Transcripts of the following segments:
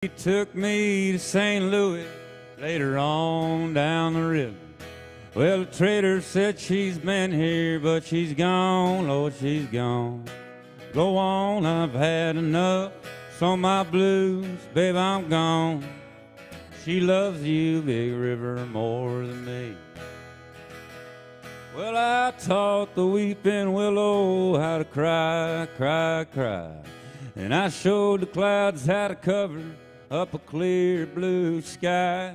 He took me to St. Louis later on down the river. Well, the trader said she's been here, but she's gone, Lord, she's gone. Go on, I've had enough, so my blues, babe, I'm gone. She loves you, Big River, more than me. Well, I taught the weeping willow how to cry, cry, cry. And I showed the clouds how to cover up a clear blue sky.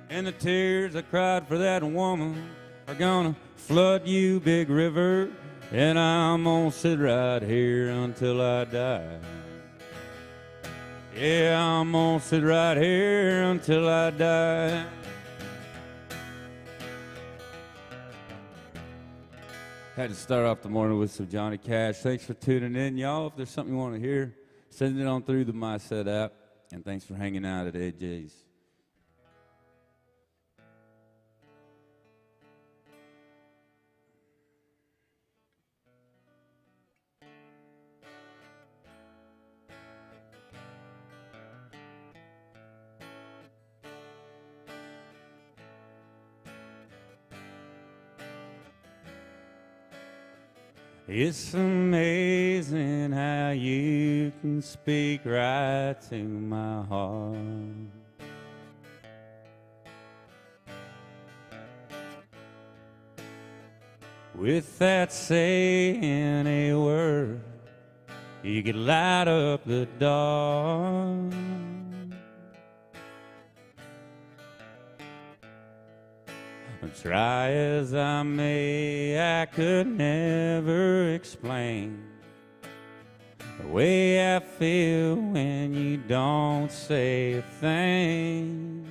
And the tears I cried for that woman are gonna flood you, Big River. And I'm gonna sit right here until I die. Yeah, I'm gonna sit right here until I die. Had to start off the morning with some Johnny Cash. Thanks for tuning in, y'all. If there's something you want to hear, send it on through the MySet app. And thanks for hanging out at AJ's. It's amazing how you can speak right to my heart. With that saying a word, you could light up the dark. Try as I may, I could never explain the way I feel when you don't say a thing.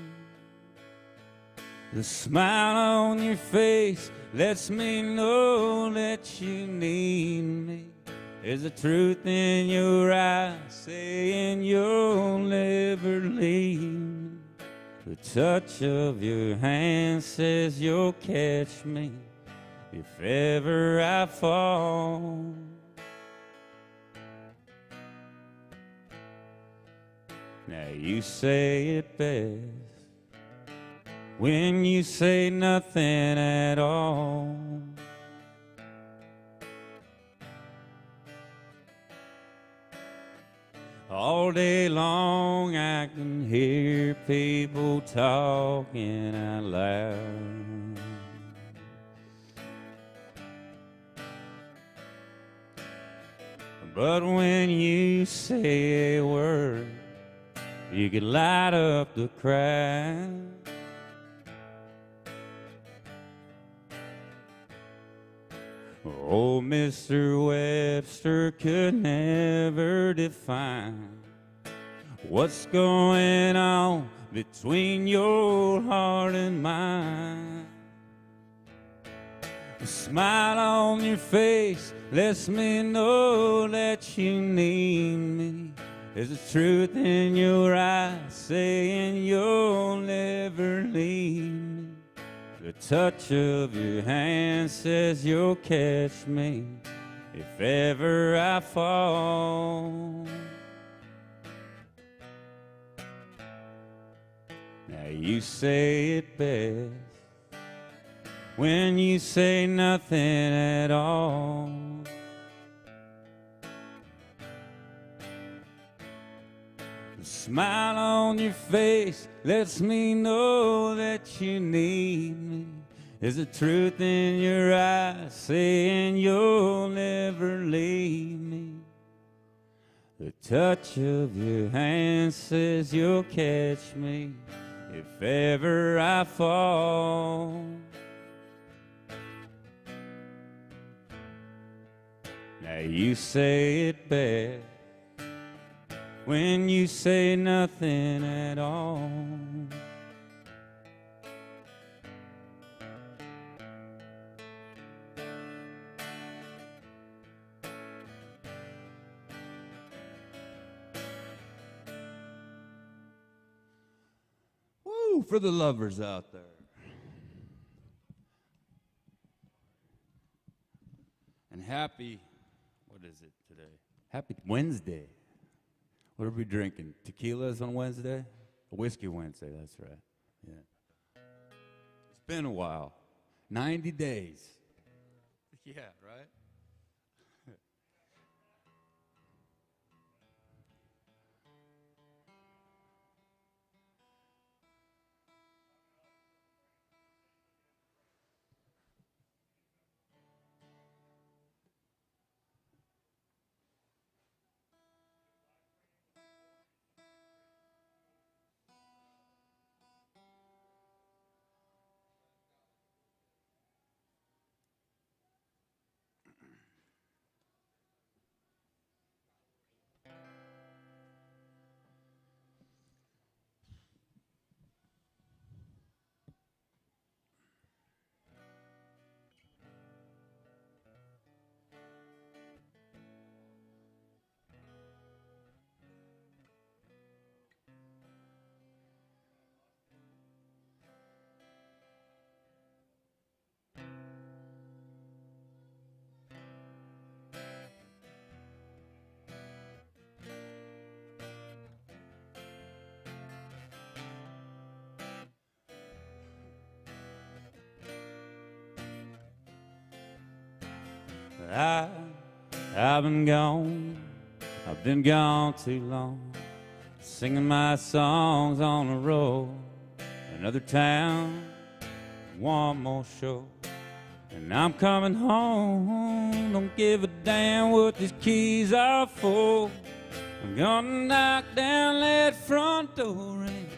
The smile on your face lets me know that you need me. There's a truth in your eyes saying you'll never leave me. The touch of your hand says you'll catch me if ever I fall. Now you say it best when you say nothing at all. All day long I can hear people talking out loud. But when you say a word, you can light up the crowd. Oh, Mr. Webster could never define what's going on between your heart and mine. The smile on your face lets me know that you need me. There's a truth in your eyes saying you'll never leave me. The touch of your hand says you'll catch me if ever I fall. Now you say it best when you say nothing at all. The smile on your face lets me know that you need me. There's a truth in your eyes saying you'll never leave me. The touch of your hand says you'll catch me if ever I fall. Now you say it best when you say nothing at all. Woo, for the lovers out there. And happy, what is it today? Happy Wednesday. What are we drinking? Tequilas on Wednesday? Whiskey Wednesday, that's right. Yeah. It's been a while. 90 days. Yeah, right? I, I've been gone. I've been gone too long. Singing my songs on the road. Another town, one more show. And I'm coming home. Don't give a damn what these keys are for. I'm gonna knock down that front door and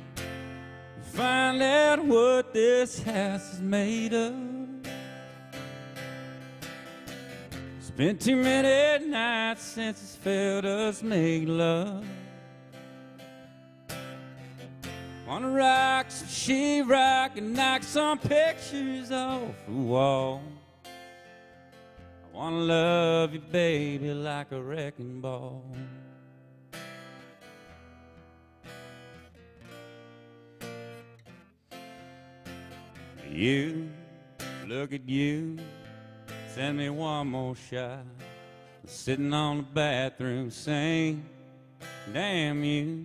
find out what this house is made of. It's been too many nights since it's felt us make love. Wanna rock some sheetrock and knock some pictures off the wall. I wanna love you, baby, like a wrecking ball. You, look at you, send me one more shot. Sitting on the bathroom sink, damn you,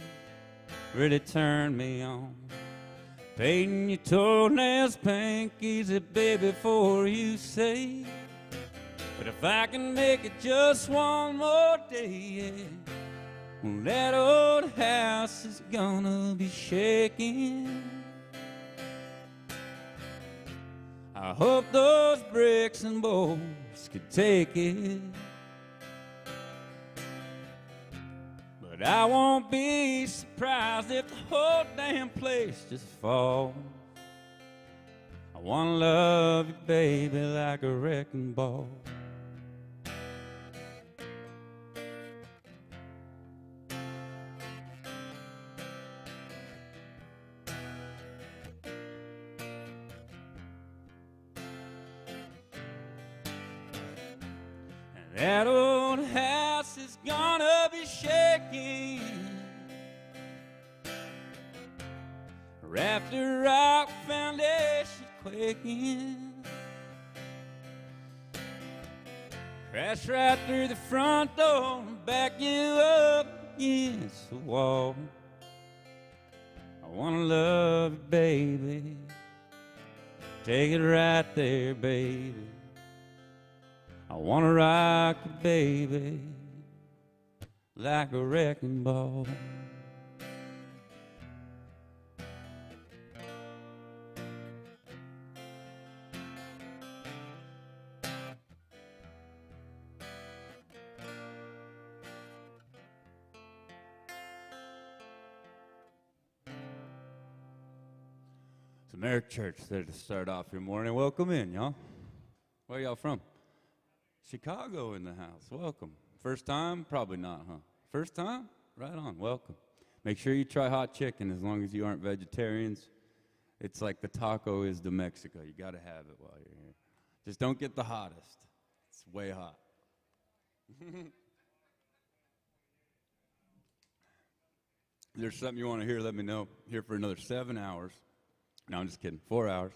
really turned me on. Painting your toenails pink, easy baby for you say. But if I can make it just one more day, yeah, well, that old house is gonna be shaking. I hope those bricks and bolts could take it, but I won't be surprised if the whole damn place just falls. I wanna love you, baby, like a wrecking ball. That old house is gonna be shaking. Rafter rock foundation quaking. Crash right through the front door and back you up against the wall. I wanna love you, baby. Take it right there, baby. I wanna rock you, baby, like a wrecking ball. It's American Church there to start off your morning. Welcome in, y'all. Where y'all from? Chicago in the house. Welcome. First time? Probably not, huh? First time? Right on. Welcome. Make sure you try hot chicken as long as you aren't vegetarians. It's like the taco is to Mexico. You got to have it while you're here. Just don't get the hottest. It's way hot. If there's something you want to hear, let me know. Here for another 7 hours. No, I'm just kidding. 4 hours.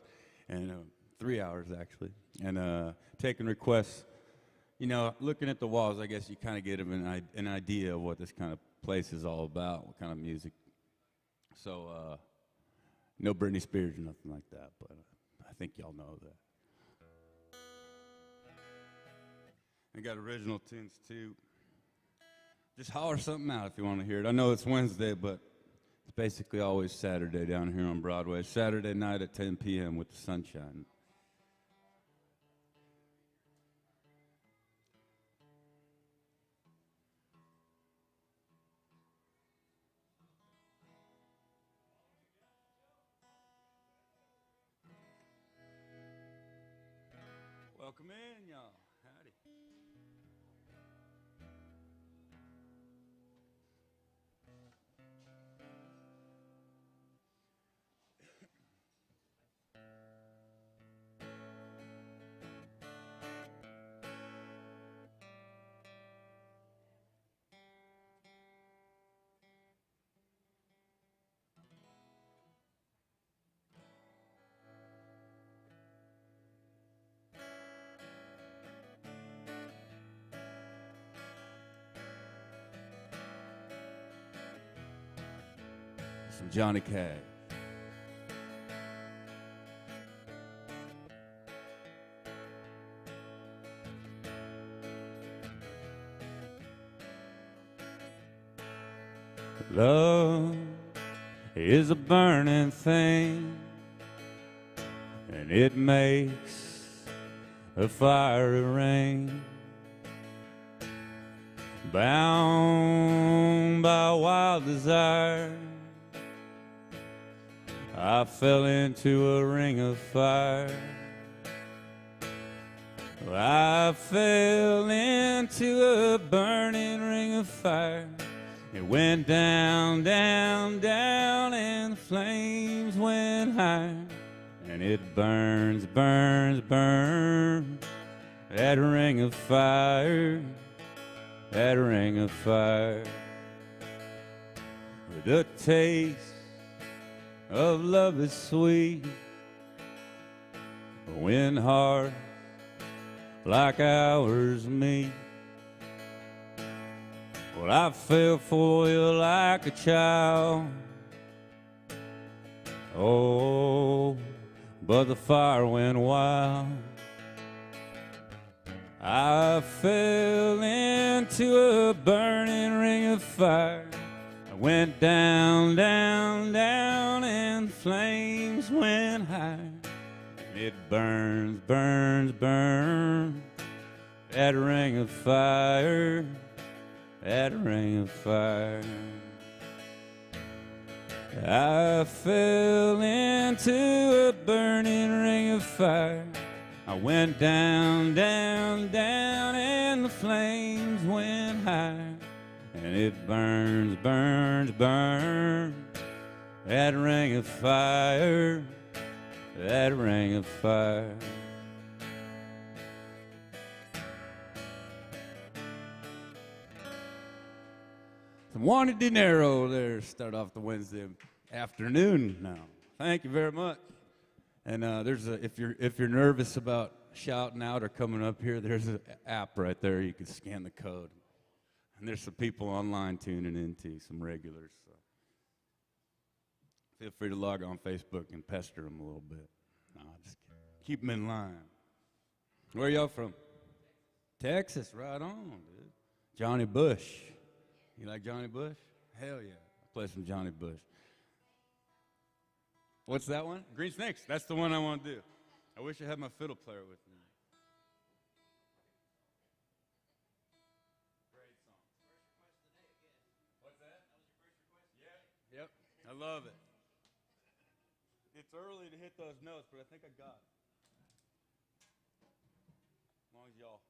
And 3 hours, actually. And taking requests. You know, looking at the walls, I guess you kind of get an idea of what this kind of place is all about, what kind of music. So, no Britney Spears or nothing like that, but I think y'all know that. I got original tunes too. Just holler something out if you want to hear it. I know it's Wednesday, but it's basically always Saturday down here on Broadway. Saturday night at 10 p.m. with the sunshine. Welcome in, y'all. Howdy. Some Johnny Cash. Love is a burning thing, and it makes a fiery rain. Bound by wild desire, I fell into a ring of fire. I fell into a burning ring of fire. It went down, down, down, and the flames went higher. And it burns, burns, burns, that ring of fire, that ring of fire. The taste of love is sweet when hearts like ours meet. Well, I fell for you like a child. Oh, but the fire went wild. I fell into a burning ring of fire. I went down, down, down, and the flames went higher. It burns, burns, burns, that ring of fire, that ring of fire. I fell into a burning ring of fire. I went down, down, down, and the flames went higher. And it burns, burns, burns, that ring of fire, that ring of fire. Some wanted dinero there. Start off the Wednesday afternoon now. Thank you very much. And there's a if you're nervous about shouting out or coming up here, there's an app right there. You can scan the code. And there's some people online tuning into, some regulars. So feel free to log on Facebook and pester them a little bit. No, just keep them in line. Where are y'all from? Texas, right on, dude. Johnny Bush. You like Johnny Bush? Hell yeah. I play some Johnny Bush. What's that one? Green Snakes. That's the one I want to do. I wish I had my fiddle player with me. Great song. First request today, I guess. What's that? That was your first request today? Yeah. Yep. I love it. It's early to hit those notes, but I think I got it. As long as y'all.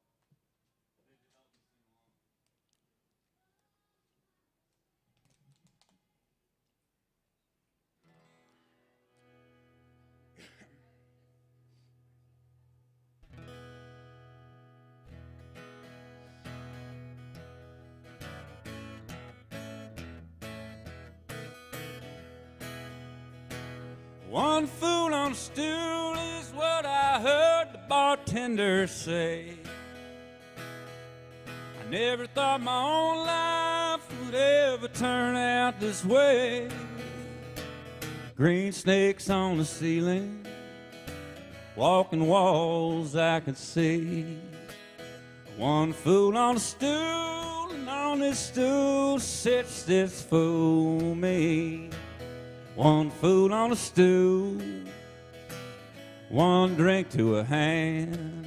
One fool on stool is what I heard the bartender say. I never thought my own life would ever turn out this way. Green snakes on the ceiling, walking walls I could see. One fool on a stool, and on this stool sits this fool me. One fool on a stool, one drink to a hand.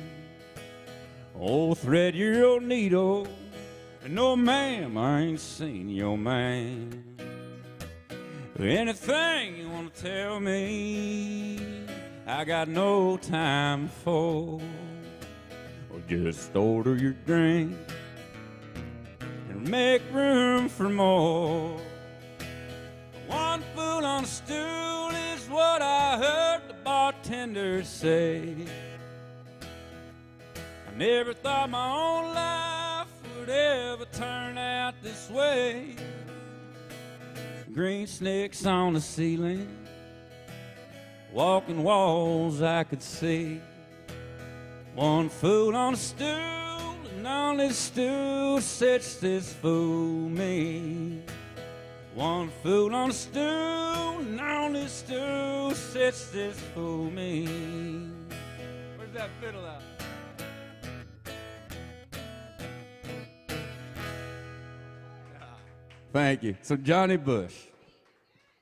Oh, thread your needle, and no ma'am, I ain't seen your man. Anything you want to tell me, I got no time for. Or just order your drink and make room for more. One fool on a stool is what I heard the bartender say. I never thought my own life would ever turn out this way. Green snakes on the ceiling, walking walls I could see. One fool on a stool, and on this stool sits this fool me. One fool on a stool, and on this stool sits this fool me. Where's that fiddle at? Thank you. So Johnny Bush.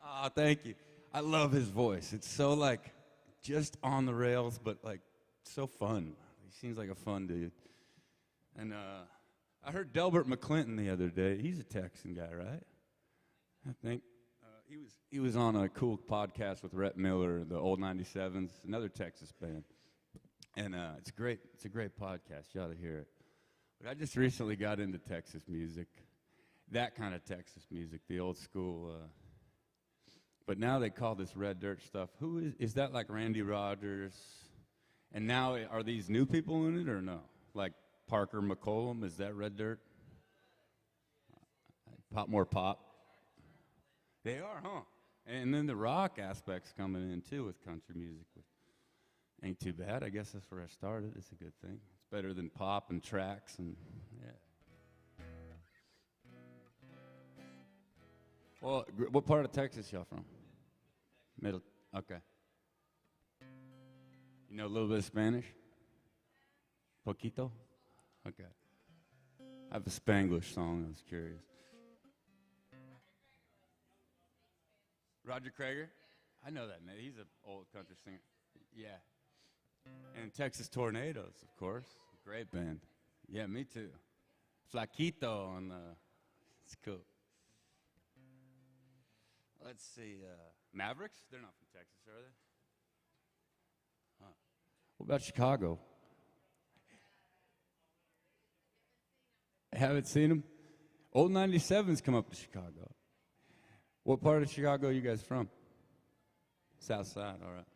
Oh, thank you. I love his voice. It's so like just on the rails, but like so fun. He seems like a fun dude. And I heard Delbert McClinton the other day. He's a Texan guy, right? I think he was on a cool podcast with Rhett Miller, the Old 97s, another Texas band. And it's great. It's a great podcast. You ought to hear it. But I just recently got into Texas music. That kind of Texas music, the old school. But now they call this red dirt stuff. Who is that like Randy Rogers? And now are these new people in it or no? Like Parker McCollum, is that red dirt? More pop. They are, huh? And then the rock aspect's coming in too with country music. Ain't too bad. I guess that's where I started. It's a good thing. It's better than pop and tracks and yeah. Well, what part of Texas y'all from? Middle. Okay. You know a little bit of Spanish? Poquito? Okay. I have a Spanglish song. I was curious. Roger Krager? I know that name. He's an old country singer. Yeah. And Texas Tornadoes, of course. Great band. Yeah, me too. Flaquito on the. It's cool. Let's see, Mavericks? They're not from Texas, are they? Huh. What about Chicago? Haven't seen them? Old 97s come up to Chicago. What part of Chicago are you guys from? South Side, all right.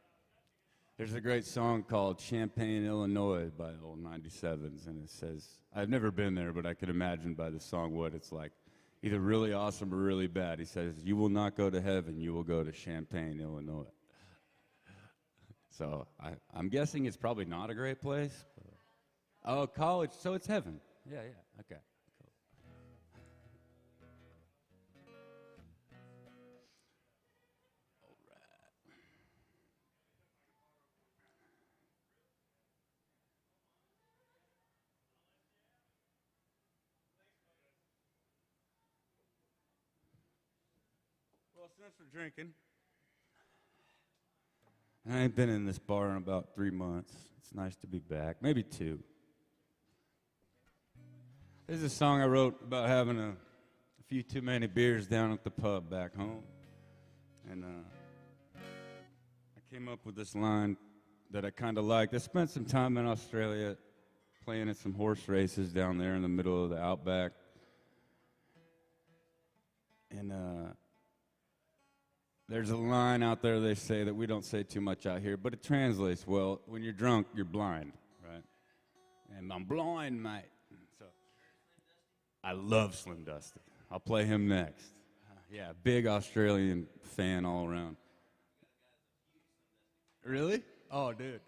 There's a great song called Champaign, Illinois by Old 97s, and it says, I've never been there, but I could imagine by the song what it's like. Either really awesome or really bad. He says, you will not go to heaven, you will go to Champaign, Illinois. So I'm guessing it's probably not a great place. Oh, college, so it's heaven. Yeah, okay. Cool. All right. Well, since we're drinking, I ain't been in this bar in about 3 months. It's nice to be back, maybe 2. This is a song I wrote about having a few too many beers down at the pub back home. And I came up with this line that I kind of liked. I spent some time in Australia playing at some horse races down there in the middle of the outback. And there's a line out there they say that we don't say too much out here, but it translates well. When you're drunk, you're blind, right? And I'm blind, mate. So I love Slim Dusty. I'll play him next. Yeah, big Australian fan all around. Really? Oh, dude.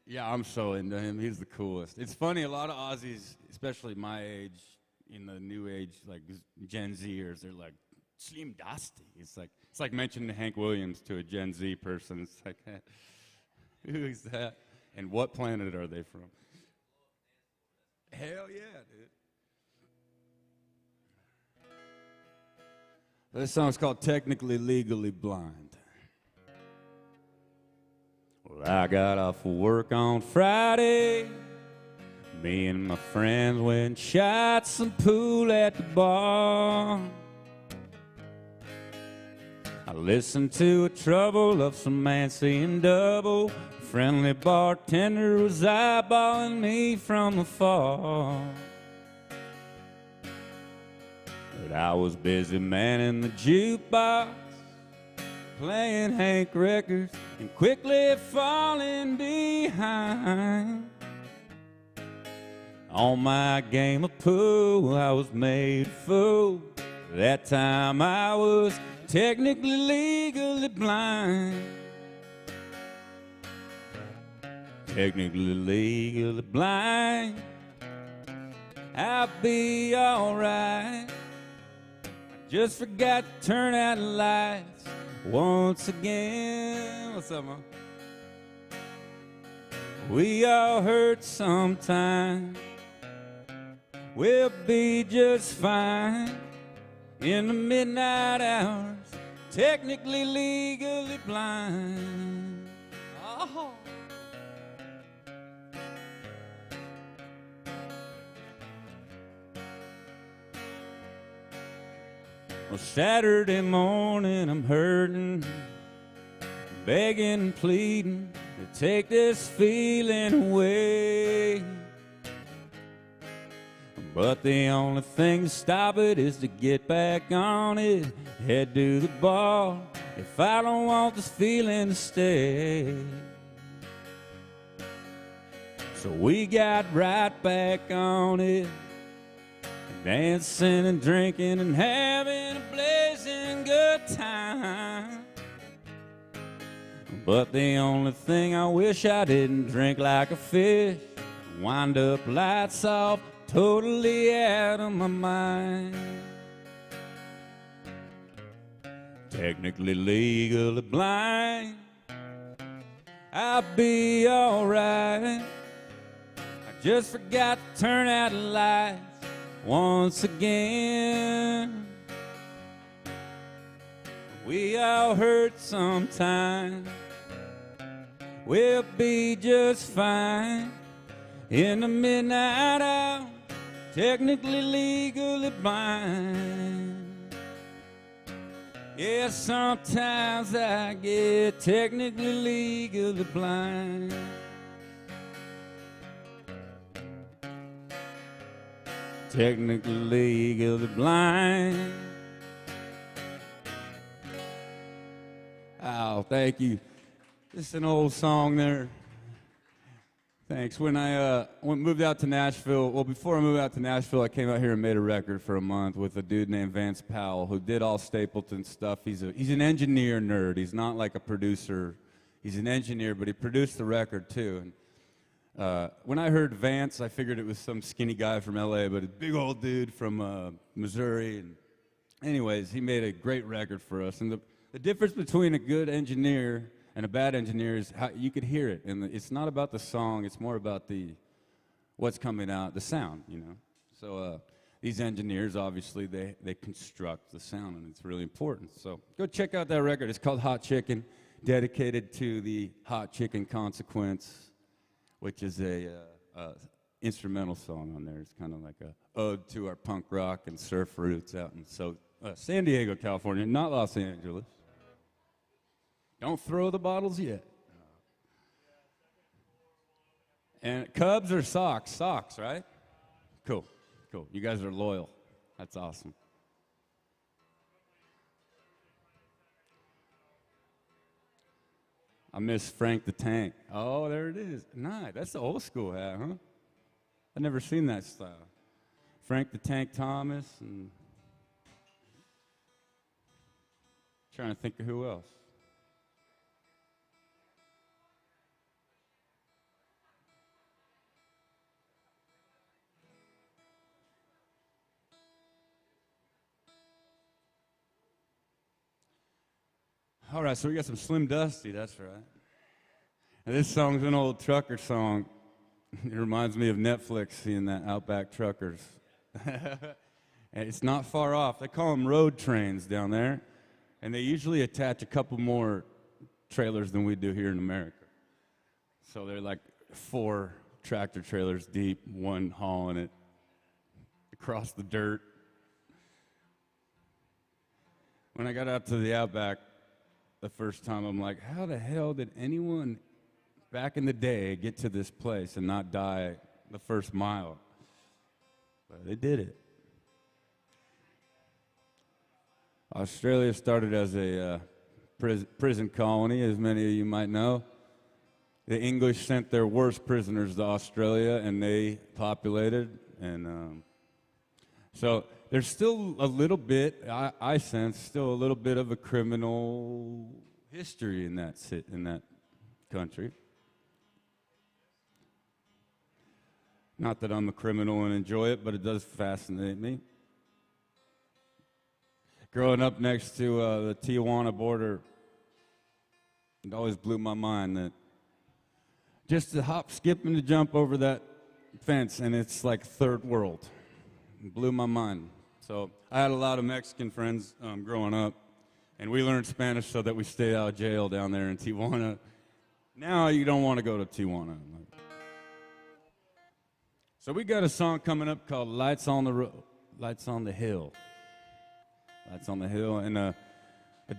Yeah, I'm so into him. He's the coolest. It's funny, a lot of Aussies, especially my age, in the new age, like Gen Zers, they're like Slim Dusty. It's like mentioning Hank Williams to a Gen Z person. It's like, who is that? And what planet are they from? Hell yeah, dude. This song's called Technically Legally Blind. Well, I got off of work on Friday. Me and my friends went and shot some pool at the bar. I listened to a trouble of some man seeing double. A friendly bartender was eyeballing me from afar. But I was busy manning the jukebox, playing Hank records and quickly falling behind. On my game of pool, I was made a fool. That time I was technically legally blind. Technically legally blind. I'll be alright. I just forgot to turn out the lights once again. What's up, man? We all hurt sometime. We'll be just fine in the midnight hours, technically legally blind. Oh. Well, Saturday morning I'm hurting, begging and pleading to take this feeling away. But the only thing to stop it is to get back on it, head to the bar if I don't want this feeling to stay. So we got right back on it, dancing and drinking and having a blazing good time. But the only thing I wish I didn't drink like a fish, wind up lights off, totally out of my mind. Technically legally blind. I'll be alright. I just forgot to turn out the lights once again. We all hurt sometime. We'll be just fine in the midnight hour, technically legally blind. Yeah, sometimes I get technically legally blind. Technically legally blind. Oh, thank you. This is an old song there. Thanks. When I moved out to Nashville, well, before I moved out to Nashville, I came out here and made a record for a month with a dude named Vance Powell who did all Stapleton stuff. He's an engineer nerd. He's not like a producer. He's an engineer, but he produced the record too. And when I heard Vance, I figured it was some skinny guy from LA, but a big old dude from Missouri. And anyways, he made a great record for us. And the difference between a good engineer and a bad engineer is how you could hear it. And it's not about the song, it's more about what's coming out, the sound, you know. So these engineers, obviously, they construct the sound, and it's really important. So go check out that record. It's called Hot Chicken, dedicated to the Hot Chicken Consequence, which is a instrumental song on there. It's kind of like a ode to our punk rock and surf roots out in San Diego, California, not Los Angeles. Don't throw the bottles yet. And Cubs or Sox? Sox, right? Cool, cool. You guys are loyal. That's awesome. I miss Frank the Tank. Oh, there it is. Nice. That's the old school hat, huh? I've never seen that style. Frank the Tank Thomas and trying to think of who else. All right, so we got some Slim Dusty, that's right. And this song's an old trucker song. It reminds me of Netflix, seeing that Outback Truckers. And it's not far off. They call them road trains down there. And they usually attach a couple more trailers than we do here in America. So they're like 4 tractor trailers deep, one hauling it across the dirt. When I got out to the Outback the first time, I'm like, how the hell did anyone back in the day get to this place and not die the first mile? But they did it. Australia started as a prison colony, as many of you might know. The English sent their worst prisoners to Australia, and they populated. And so there's still a little bit, I sense, still a little bit of a criminal history in that country. Not that I'm a criminal and enjoy it, but it does fascinate me. Growing up next to the Tijuana border, it always blew my mind that just to hop, skip, and to jump over that fence, and it's like third world. It blew my mind. So I had a lot of Mexican friends growing up, and we learned Spanish so that we stayed out of jail down there in Tijuana. Now you don't want to go to Tijuana. So we got a song coming up called Lights on the Hill. Lights on the Hill. And a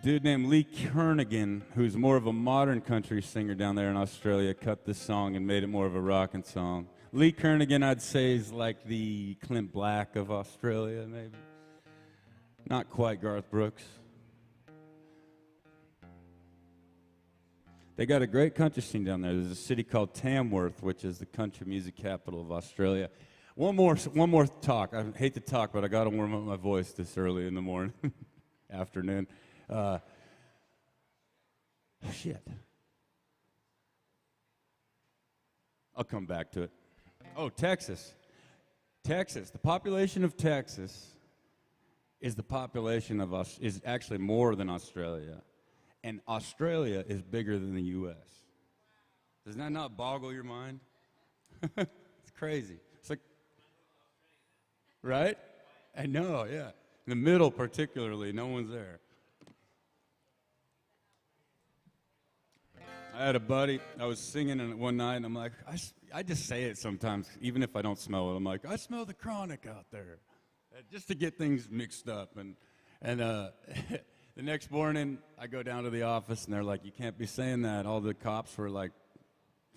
dude named Lee Kernaghan, who's more of a modern country singer down there in Australia, cut this song and made it more of a rockin' song. Lee Kernaghan, I'd say, is like the Clint Black of Australia, maybe. Not quite Garth Brooks. They got a great country scene down there. There's a city called Tamworth, which is the country music capital of Australia. One more talk. I hate to talk, but I got to warm up my voice this early in the morning, afternoon. Shit. I'll come back to it. Oh, Texas. Texas. The population of Texas is the population of us is actually more than Australia, and Australia is bigger than the U.S. Does that not boggle your mind? It's crazy. It's like, right? I know, yeah. In the middle, particularly, no one's there. I had a buddy, I was singing one night, and I'm like, I just say it sometimes, even if I don't smell it. I'm like, I smell the chronic out there, just to get things mixed up. And the next morning, I go down to the office, and they're like, you can't be saying that. All the cops were like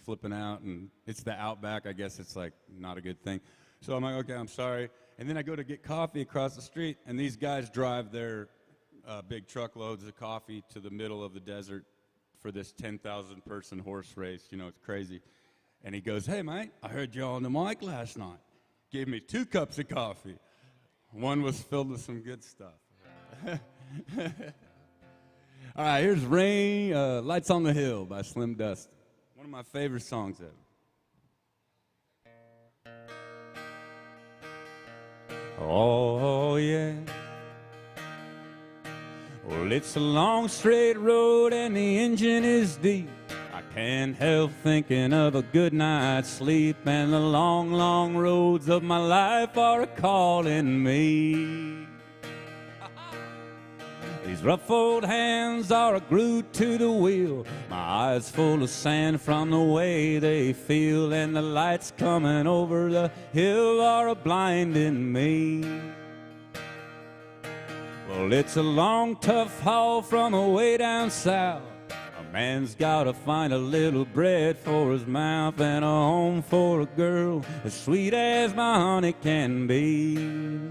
flipping out, and it's the Outback. I guess it's like not a good thing. So I'm like, okay, I'm sorry. And then I go to get coffee across the street, and these guys drive their big truckloads of coffee to the middle of the desert for this 10,000-person horse race. You know, it's crazy. And he goes, hey, mate, I heard you on the mic last night. Gave me 2 cups of coffee. One was filled with some good stuff. All right, here's Rain, Lights on the Hill by Slim Dusty. One of my favorite songs ever. Oh, yeah. Well, it's a long straight road and the engine is deep. I can't help thinking of a good night's sleep, and the long, long roads of my life are calling me. These rough old hands are glued to the wheel, my eyes full of sand from the way they feel, and the lights coming over the hill are blinding me. Well, it's a long, tough haul from away down south. A man's gotta find a little bread for his mouth and a home for a girl as sweet as my honey can be.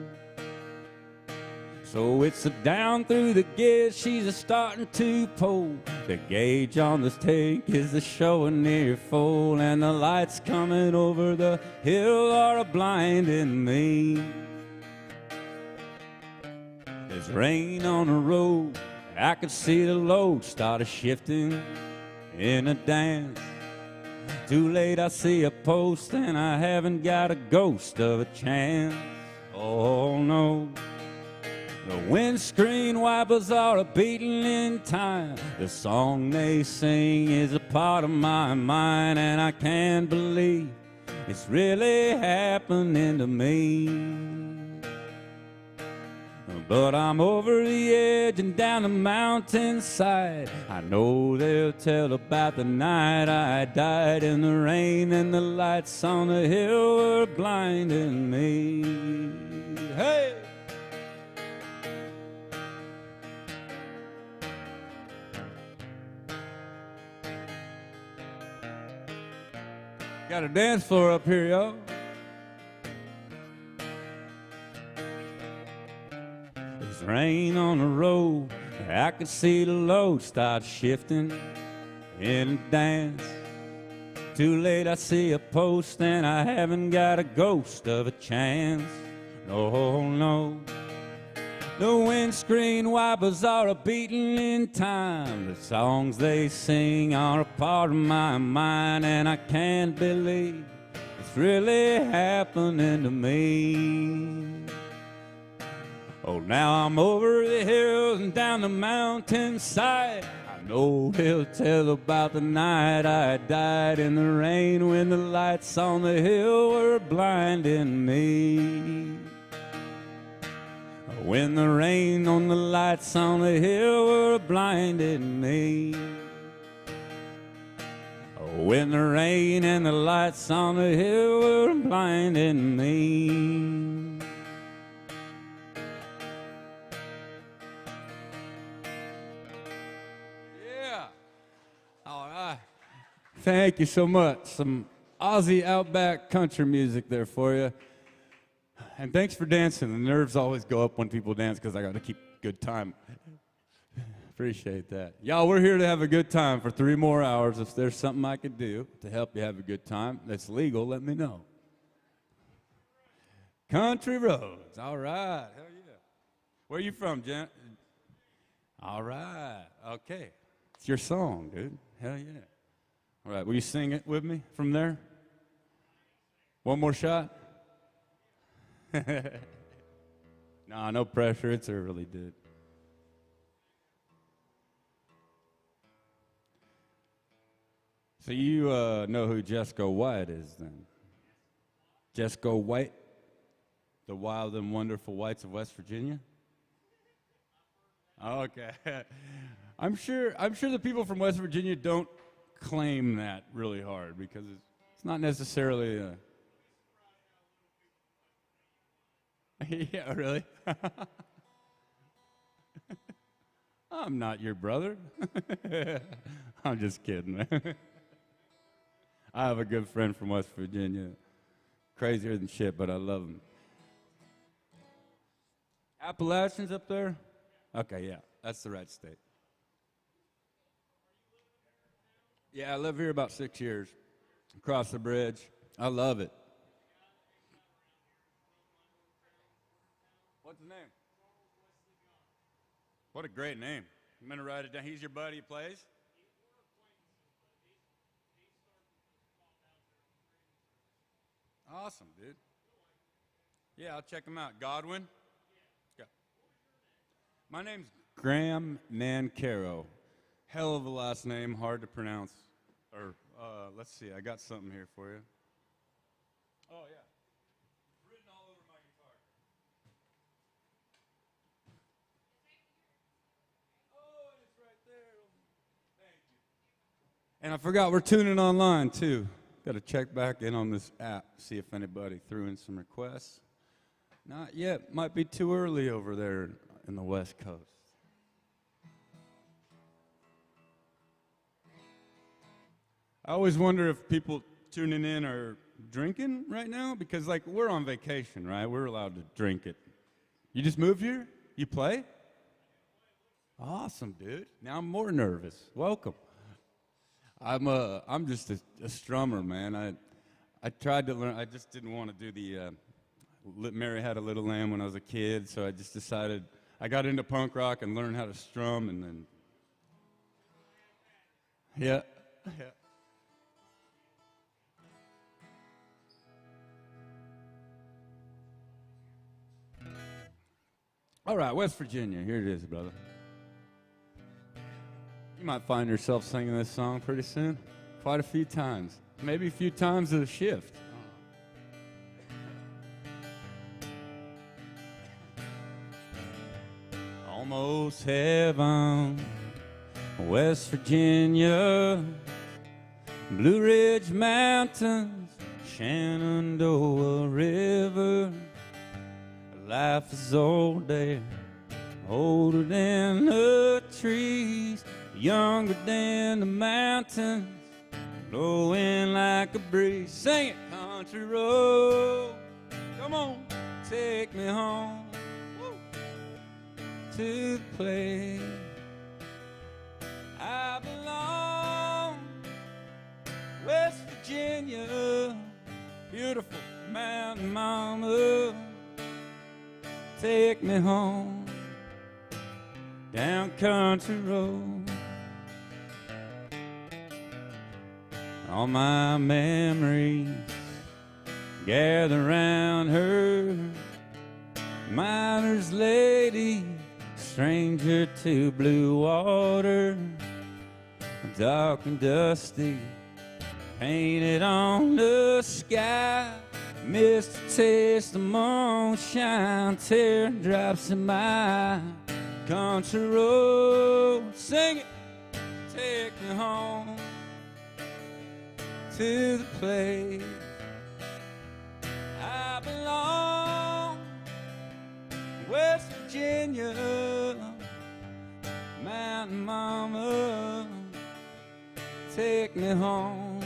So it's a down through the gears, she's a starting to pull. The gauge on this tank is a showing near full, and the lights coming over the hill are blinding me. There's rain on the road, I could see the load start shifting in a dance. Too late, I see a post and I haven't got a ghost of a chance. Oh no. The windscreen wipers are a beating in time. The song they sing is a part of my mind, and I can't believe it's really happening to me. But I'm over the edge and down the mountainside. I know they'll tell about the night I died in the rain, and the lights on the hill were blinding me. Hey! Got a dance floor up here, y'all. There's rain on the road. I can see the load start shifting in a dance. Too late, I see a post, and I haven't got a ghost of a chance. No, no. The windscreen wipers are a beating in time. The songs they sing are a part of my mind, and I can't believe it's really happening to me. Oh, now I'm over the hills and down the mountainside. I know he'll tell about the night I died in the rain, when the lights on the hill were blinding me. When the rain on the lights on the hill were blinding me. When the rain and the lights on the hill were blinding me. Yeah. All right. Thank you so much. Some Aussie outback country music there for you. And thanks for dancing. The nerves always go up when people dance because I got to keep good time. Appreciate that. Y'all, we're here to have a good time for 3 more hours. If there's something I could do to help you have a good time that's legal, let me know. Country roads. All right. Hell yeah. Where are you from, Jen? All right. Okay. It's your song, dude. Hell yeah. All right. Will you sing it with me from there? One more shot? Nah, no pressure. It's early, dude. So you know who Jesco White is, then? Jesco White, the wild and wonderful whites of West Virginia. Okay, I'm sure the people from West Virginia don't claim that really hard because it's not necessarily. Yeah, really? I'm not your brother. I'm just kidding, man. I have a good friend from West Virginia. Crazier than shit, but I love him. Appalachians up there? Okay, yeah, that's the right state. Yeah, I live here about 6 years. Across the bridge. I love it. What's his name? What a great name. I'm going to write it down. He's your buddy who plays? Awesome, dude. Yeah, I'll check him out. Godwin? Yeah. My name's Graham Nancaro. Hell of a last name, hard to pronounce. Or, let's see, I got something here for you. Oh, yeah. Written all over my guitar. Oh, it's right there. Thank you. And I forgot we're tuning online, too. Got to check back in on this app, see if anybody threw in some requests. Not yet. Might be too early over there in the West Coast. I always wonder if people tuning in are drinking right now because, like, we're on vacation, right? We're allowed to drink it. You just moved here? You play? Awesome, dude. Now I'm more nervous. Welcome. I'm just a strummer, man. I tried to learn. I just didn't want to do the Mary Had a Little Lamb when I was a kid, so I just decided I got into punk rock and learned how to strum, and then yeah. All right, West Virginia. Here it is, brother. You might find yourself singing this song pretty soon. Quite a few times. Maybe a few times a shift. Almost heaven, West Virginia, Blue Ridge Mountains, Shenandoah River. Life is old there, older than the trees, younger than the mountains, blowing like a breeze. Sing it, country road, come on, take me home. Woo. To the place I belong, West Virginia, beautiful mountain mama, take me home, down country road. All my memories gather round her, miner's lady, stranger to blue water, dark and dusty, painted on the sky. Missed a taste of moonshine, teardrops in my country road. Sing it, take me home to the place I belong, West Virginia, mountain mama, take me home.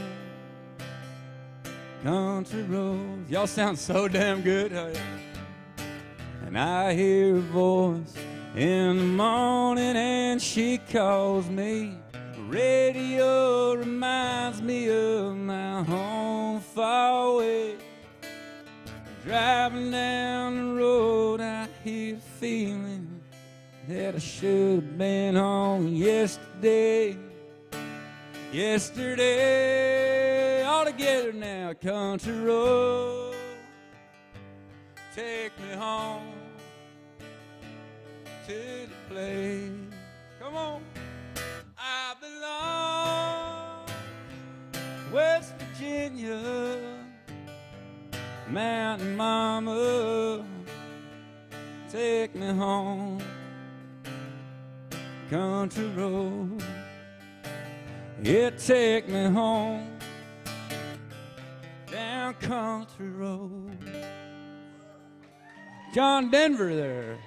Country roads. Y'all sound so damn good. Oh, yeah. And I hear a voice in the morning and she calls me. Radio reminds me of my home far away. Driving down the road, I hear a feeling that I should have been home yesterday. Yesterday, all together now, country road, take me home to the place. Come on, I belong, West Virginia, mountain mama, take me home, country road. Yeah, take me home, down country road. John Denver there.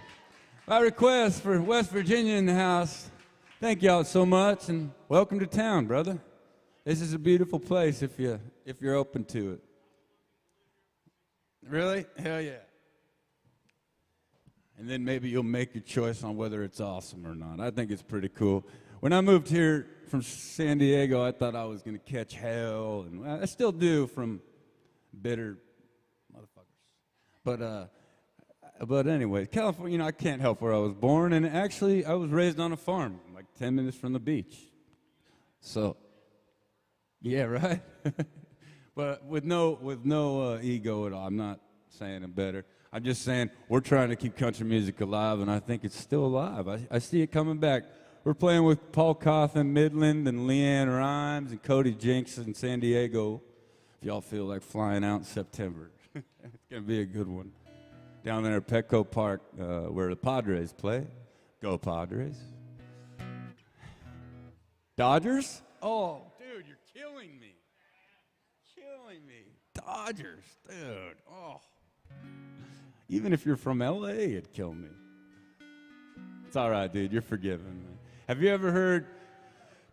My request for West Virginia in the house. Thank y'all so much, and welcome to town, brother. This is a beautiful place if you're open to it. Really? Hell yeah. And then maybe you'll make your choice on whether it's awesome or not. I think it's pretty cool. When I moved here from San Diego, I thought I was going to catch hell, and I still do from bitter motherfuckers. But anyway, California, I can't help where I was born, and actually, I was raised on a farm, like 10 minutes from the beach. So, yeah, right? But with no ego at all. I'm not saying I'm better. I'm just saying we're trying to keep country music alive, and I think it's still alive. I see it coming back. We're playing with Paul Coffin, Midland, and Leanne Rhymes, and Cody Jinks in San Diego. If y'all feel like flying out in September. It's going to be a good one. Down there at Petco Park, where the Padres play. Go Padres. Dodgers? Oh, dude, you're killing me. Killing me. Dodgers, dude. Oh. Even if you're from L.A., it'd kill me. It's all right, dude. You're forgiven, man. Have you ever heard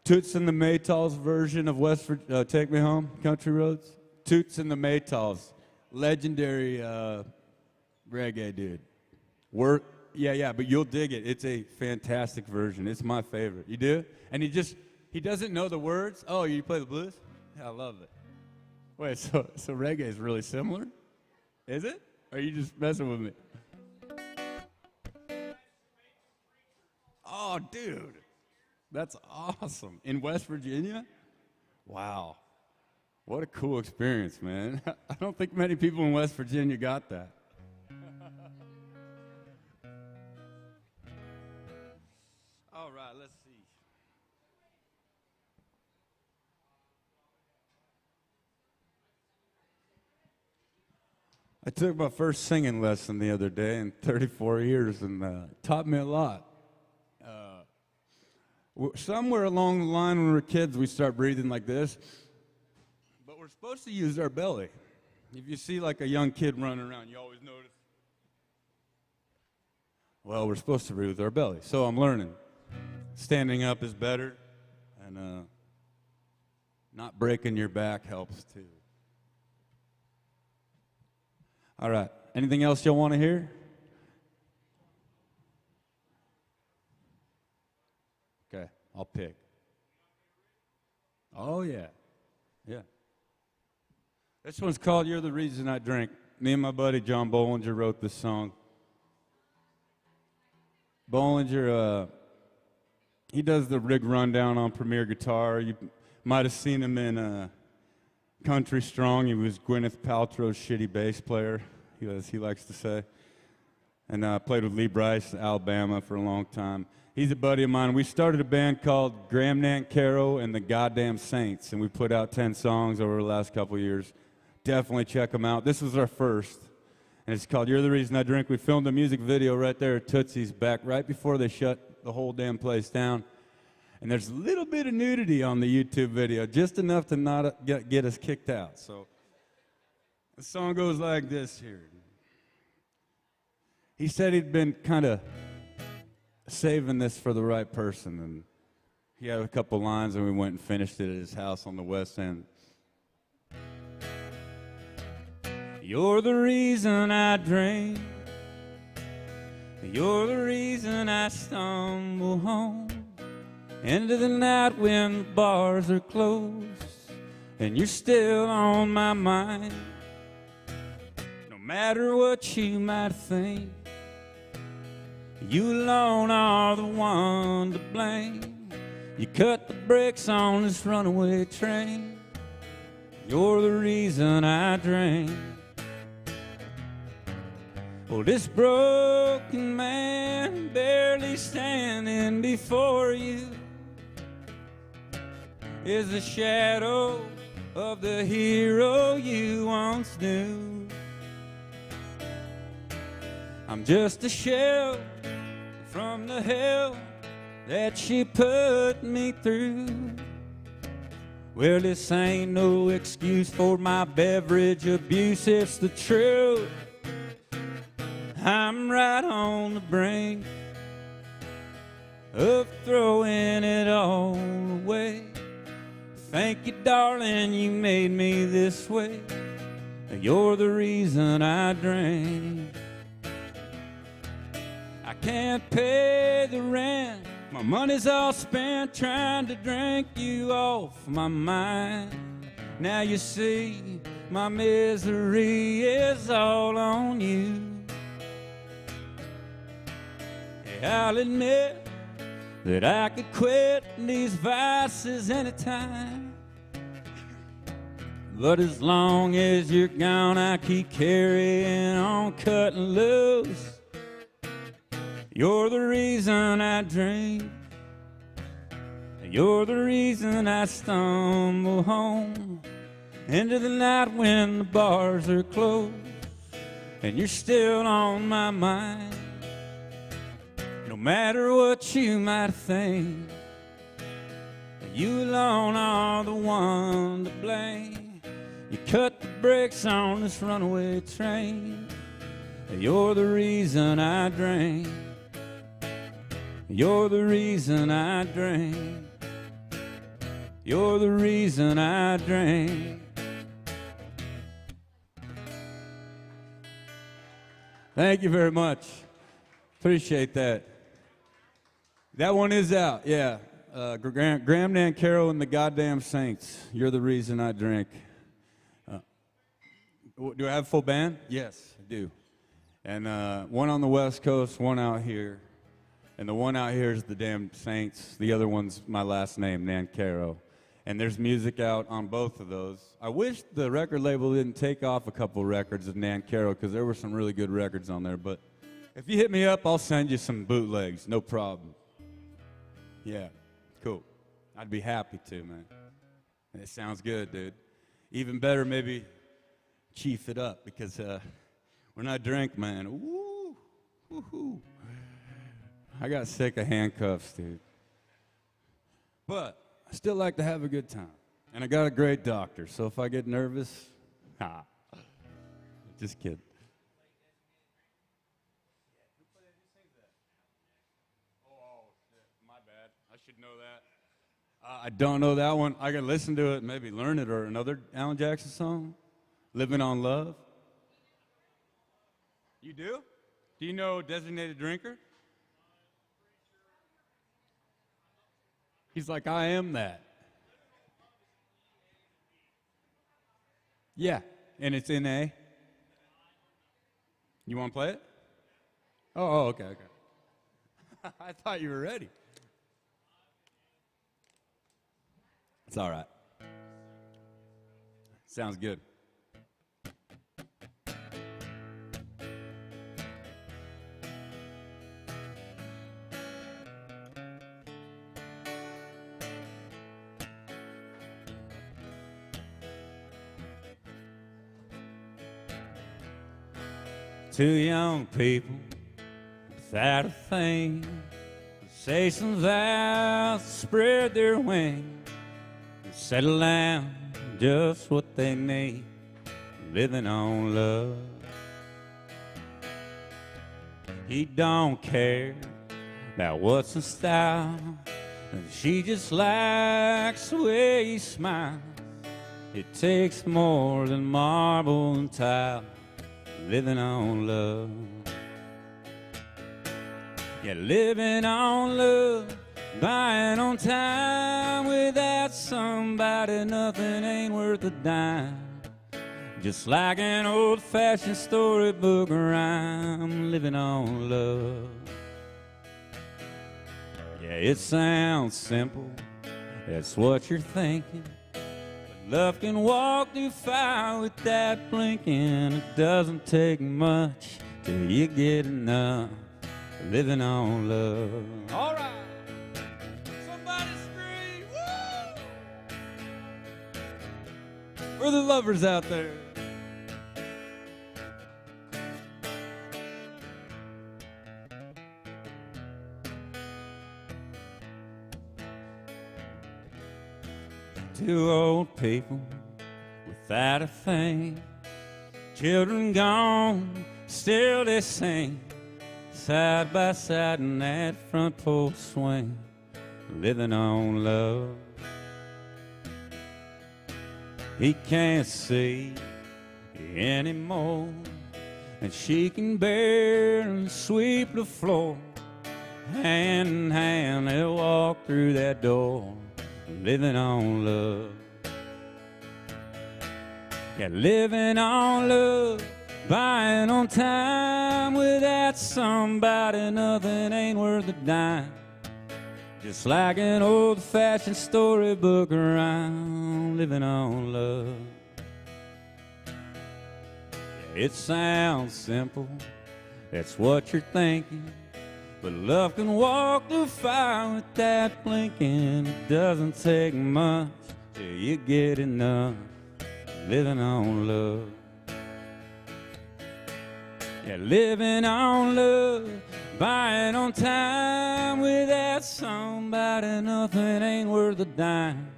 Toots and the Maytals version of Take Me Home, Country Roads? Toots and the Maytals. Legendary reggae dude. Yeah, but you'll dig it. It's a fantastic version. It's my favorite. You do? And he doesn't know the words. Oh, you play the blues? Yeah, I love it. Wait, so reggae is really similar? Is it? Or are you just messing with me? Oh, dude. That's awesome. In West Virginia? Wow. What a cool experience, man. I don't think many people in West Virginia got that. I took my first singing lesson the other day in 34 years, and taught me a lot. Somewhere along the line when we were kids, we start breathing like this, but we're supposed to use our belly. If you see like a young kid running around, you always notice. Well, we're supposed to breathe with our belly, so I'm learning. Standing up is better, and not breaking your back helps too. All right, anything else y'all want to hear? Okay, I'll pick. Oh, yeah. Yeah. This one's called You're the Reason I Drink. Me and my buddy John Bollinger wrote this song. Bollinger, he does the rig rundown on Premier Guitar. You might have seen him in Country Strong. He was Gwyneth Paltrow's shitty bass player, as he likes to say. And played with Lee Brice, Alabama, for a long time. He's a buddy of mine. We started a band called Graham Nancaro and the Goddamn Saints, and we put out 10 songs over the last couple years. Definitely check them out. This was our first, and it's called You're the Reason I Drink. We filmed a music video right there at Tootsie's back right before they shut the whole damn place down. And there's a little bit of nudity on the YouTube video, just enough to not get us kicked out. So the song goes like this here. He said he'd been kind of saving this for the right person, and he had a couple lines, and we went and finished it at his house on the West End. You're the reason I drink. You're the reason I stumble home into the night when the bars are closed, and you're still on my mind. No matter what you might think, you alone are the one to blame. You cut the brakes on this runaway train. You're the reason I drink. Well, this broken man barely standing before you is the shadow of the hero you once knew. I'm just a shell from the hell that she put me through. Well, this ain't no excuse for my beverage abuse, it's the truth. I'm right on the brink of throwing it all away. Thank you, darling, you made me this way. You're the reason I drink. I can't pay the rent. My money's all spent trying to drink you off my mind. Now you see my misery is all on you. Yeah, I'll admit that I could quit these vices anytime, but as long as you're gone, I keep carrying on, cutting loose. You're the reason I drink. You're the reason I stumble home into the night when the bars are closed, and you're still on my mind. No matter what you might think, you alone are the one to blame. You cut the brakes on this runaway train. You're the reason I drink. You're the reason I drink. You're the reason I drink. Thank you very much. Appreciate that. That one is out, yeah. Graham Nancaro and the Goddamn Saints. You're the reason I drink. Do I have a full band? Yes, I do. And one on the West Coast, one out here. And the one out here is the damn Saints. The other one's my last name, Nancaro. And there's music out on both of those. I wish the record label didn't take off a couple records of Nancaro, because there were some really good records on there. But if you hit me up, I'll send you some bootlegs, no problem. Yeah, cool. I'd be happy to, man. It sounds good, dude. Even better, maybe chief it up, because When I drink, man, woo, woo-hoo. I got sick of handcuffs, dude. But I still like to have a good time. And I got a great doctor, so if I get nervous, just kidding. My bad. I should know that. I don't know that one. I can listen to it, maybe learn it, or another Alan Jackson song, "Living on Love." You do? Do you know "Designated Drinker"? He's like, I am that. Yeah, and it's in A. You want to play it? Oh, okay, okay. I thought you were ready. It's all right. Sounds good. Two young people without a thing say some vows, spread their wings, and settle down just what they need, living on love. He don't care about what's in style, and she just likes the way he smiles. It takes more than marble and tile, living on love. Yeah, living on love, buying on time. Without somebody, nothing ain't worth a dime. Just like an old-fashioned storybook rhyme, living on love. Yeah, it sounds simple, that's what you're thinking. Love can walk through fire without blinking. It doesn't take much till you get enough, living on love. All right, somebody scream, woo! For the lovers out there. Two old people without a thing, children gone, still they sing, side by side in that front porch swing, living on love. He can't see anymore, and she can barely sweep the floor. Hand in hand they'll walk through that door, living on love. Yeah, living on love, buying on time. Without somebody, nothing ain't worth a dime. Just like an old-fashioned storybook rhyme, living on love. Yeah, it sounds simple, that's what you're thinking. But love can walk through fire without blinking. It doesn't take much till you get enough, living on love. Yeah, living on love, buying on time. Without somebody, nothing ain't worth a dime.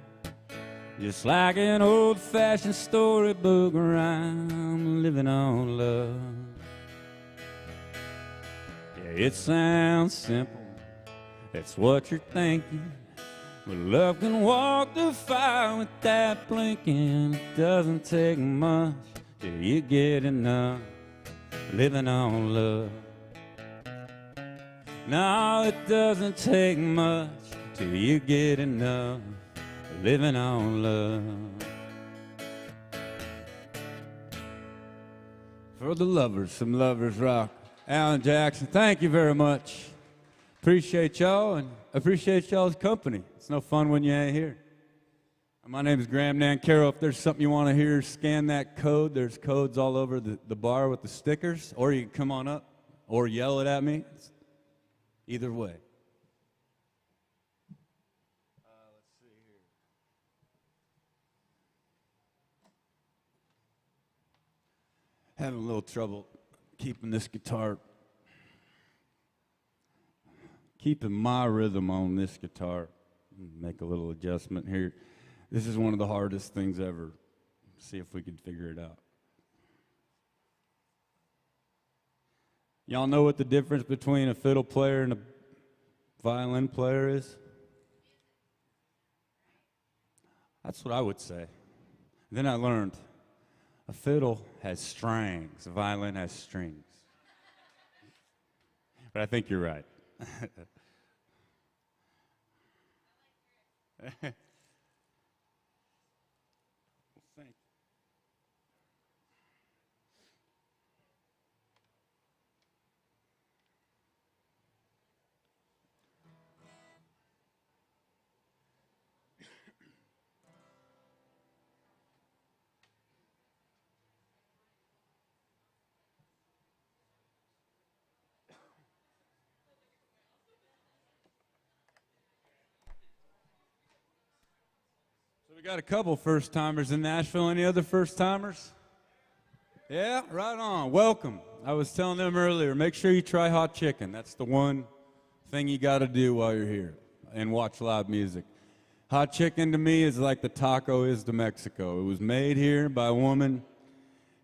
Just like an old-fashioned storybook rhyme, living on love. It sounds simple, that's what you're thinking. But love can walk through fire without blinking. It doesn't take much till you get enough, living on love. No, it doesn't take much till you get enough, living on love. For the lovers, some lovers rock. Alan Jackson, thank you very much. Appreciate y'all and appreciate y'all's company. It's no fun when you ain't here. My name is Graham Nancaro. If there's something you want to hear, scan that code. There's codes all over the bar with the stickers, or you can come on up or yell it at me. Either way. Let's see here. Having a little trouble keeping this guitar, keeping my rhythm on this guitar. Make a little adjustment here. This is one of the hardest things ever. See if we can figure it out. Y'all know what the difference between a fiddle player and a violin player is? That's what I would say. Then I learned a fiddle has strings, a violin has strings. But I think you're right. So we got a couple first-timers in Nashville. Any other first-timers? Yeah, right on. Welcome. I was telling them earlier, make sure you try hot chicken. That's the one thing you got to do while you're here and watch live music. Hot chicken to me is like the taco is to Mexico. It was made here by a woman.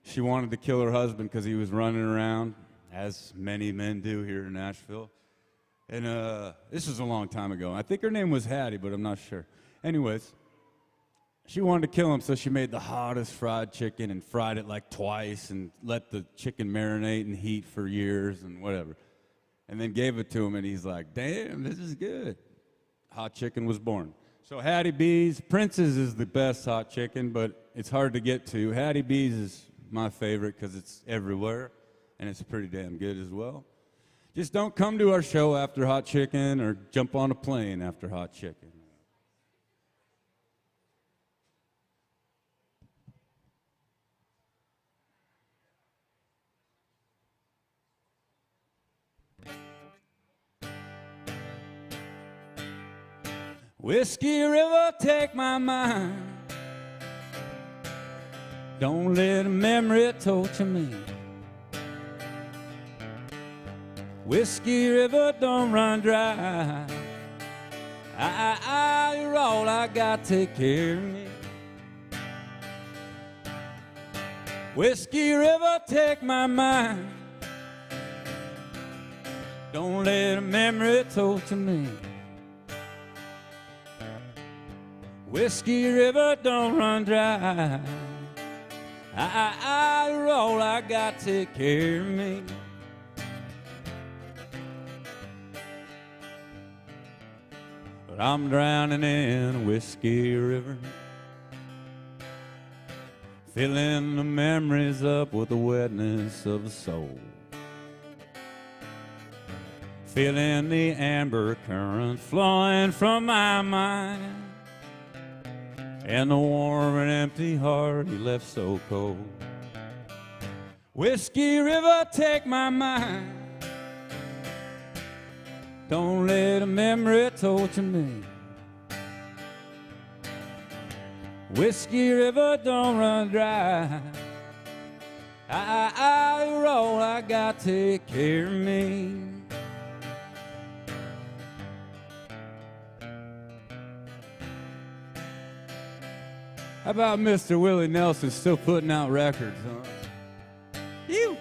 She wanted to kill her husband because he was running around, as many men do here in Nashville. And this was a long time ago. I think her name was Hattie, but I'm not sure. Anyways, she wanted to kill him, so she made the hottest fried chicken and fried it like twice and let the chicken marinate in heat for years and whatever. And then gave it to him, and he's like, damn, this is good. Hot chicken was born. So Hattie B's, Prince's is the best hot chicken, but it's hard to get to. Hattie B's is my favorite because it's everywhere, and it's pretty damn good as well. Just don't come to our show after hot chicken or jump on a plane after hot chicken. Whiskey River, take my mind. Don't let a memory torture me. Whiskey River, don't run dry. You're all I got, take care of me. Whiskey River, take my mind. Don't let a memory torture me. Whiskey River, don't run dry. You're all I got, take care of me. But I'm drowning in a whiskey river, filling the memories up with the wetness of the soul, feeling the amber current flowing from my mind, and the warm and empty heart he left so cold. Whiskey River, take my mind. Don't let a memory torture me. Whiskey River, don't run dry. You're all I got, take care of me. How about Mr. Willie Nelson still putting out records, huh? You.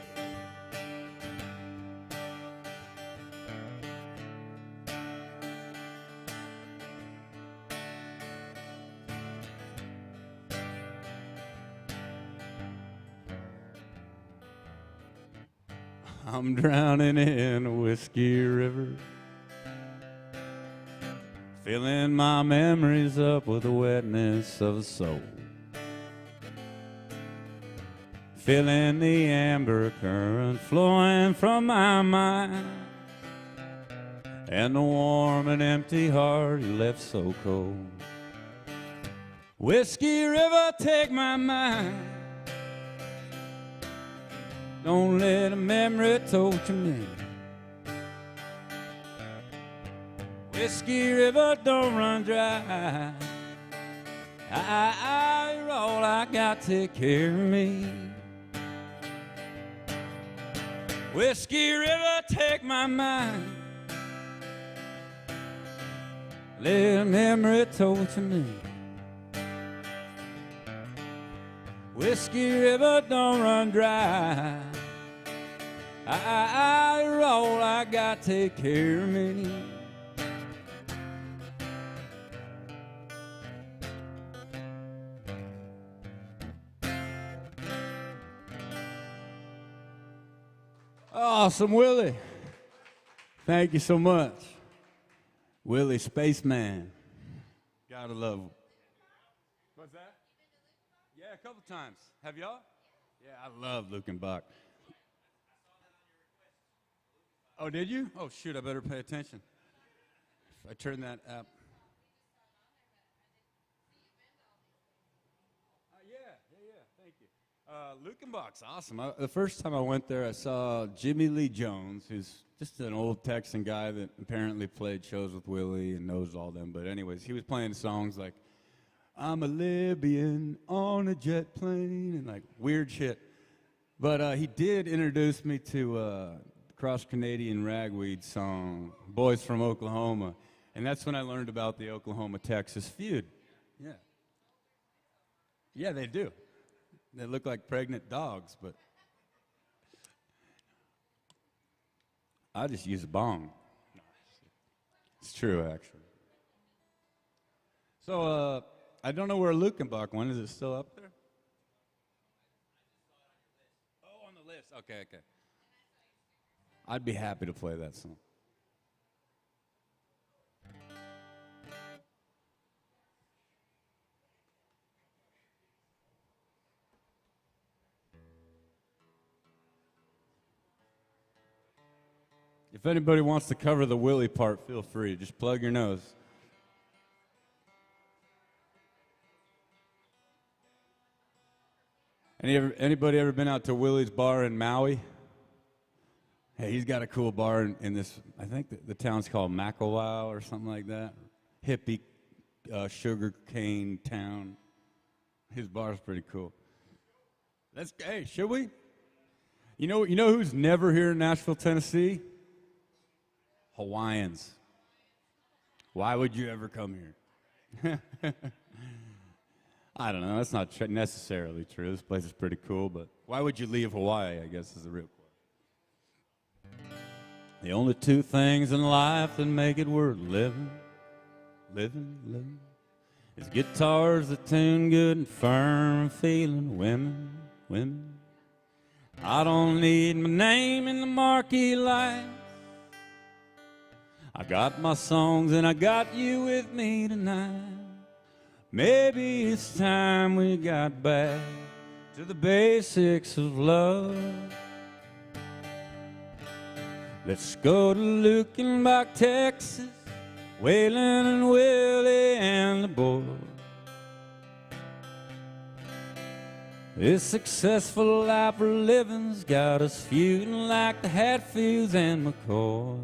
I'm drowning in a whiskey river, filling my memories up with the wetness of the soul, feeling the amber current flowing from my mind, and the warm and empty heart he left so cold. Whiskey River, take my mind. Don't let a memory torture me. Whiskey River, don't run dry. You're all I got, take care of me. Whiskey River, take my mind. Let memory torture me. Whiskey River, don't run dry. You're all I got, take care of me. Awesome, Willie. Thank you so much. Willie Spaceman. Gotta love him. What's that? Yeah, a couple times. Have y'all? Yeah, I love Lukenbach. Oh, did you? Oh, shoot, I better pay attention. If I turn that up. Thank you. Lukenbach's awesome. The first time I went there, I saw Jimmy Lee Jones, who's just an old Texan guy that apparently played shows with Willie and knows all them. But anyways, he was playing songs like, I'm a Libyan on a jet plane, and like weird shit. But he did introduce me to cross-Canadian ragweed song, Boys from Oklahoma. And that's when I learned about the Oklahoma-Texas feud. Yeah. Yeah, they do. They look like pregnant dogs, but I just use a bong. It's true, actually. So, I don't know where Lukenbach went. Is it still up there? Oh, on the list. Okay. I'd be happy to play that song. If anybody wants to cover the Willie part, feel free. Just plug your nose. Anybody ever been out to Willie's bar in Maui? Hey, he's got a cool bar in this, I think the town's called Makawao or something like that. Hippie, sugar cane town. His bar's pretty cool. Hey, should we? You know who's never here in Nashville, Tennessee? Hawaiians. Why would you ever come here? I don't know. That's not necessarily true. This place is pretty cool, but why would you leave Hawaii, I guess, is the real question. The only two things in life that make it worth living, is guitars that tune good and firm feeling, women. I don't need my name in the marquee lights. I got my songs and I got you with me tonight. Maybe it's time we got back to the basics of love. Let's go to Lukenbach, Texas, Waylon and Willie and the boys. This successful life we're living's got us feuding like the Hatfields and McCoys.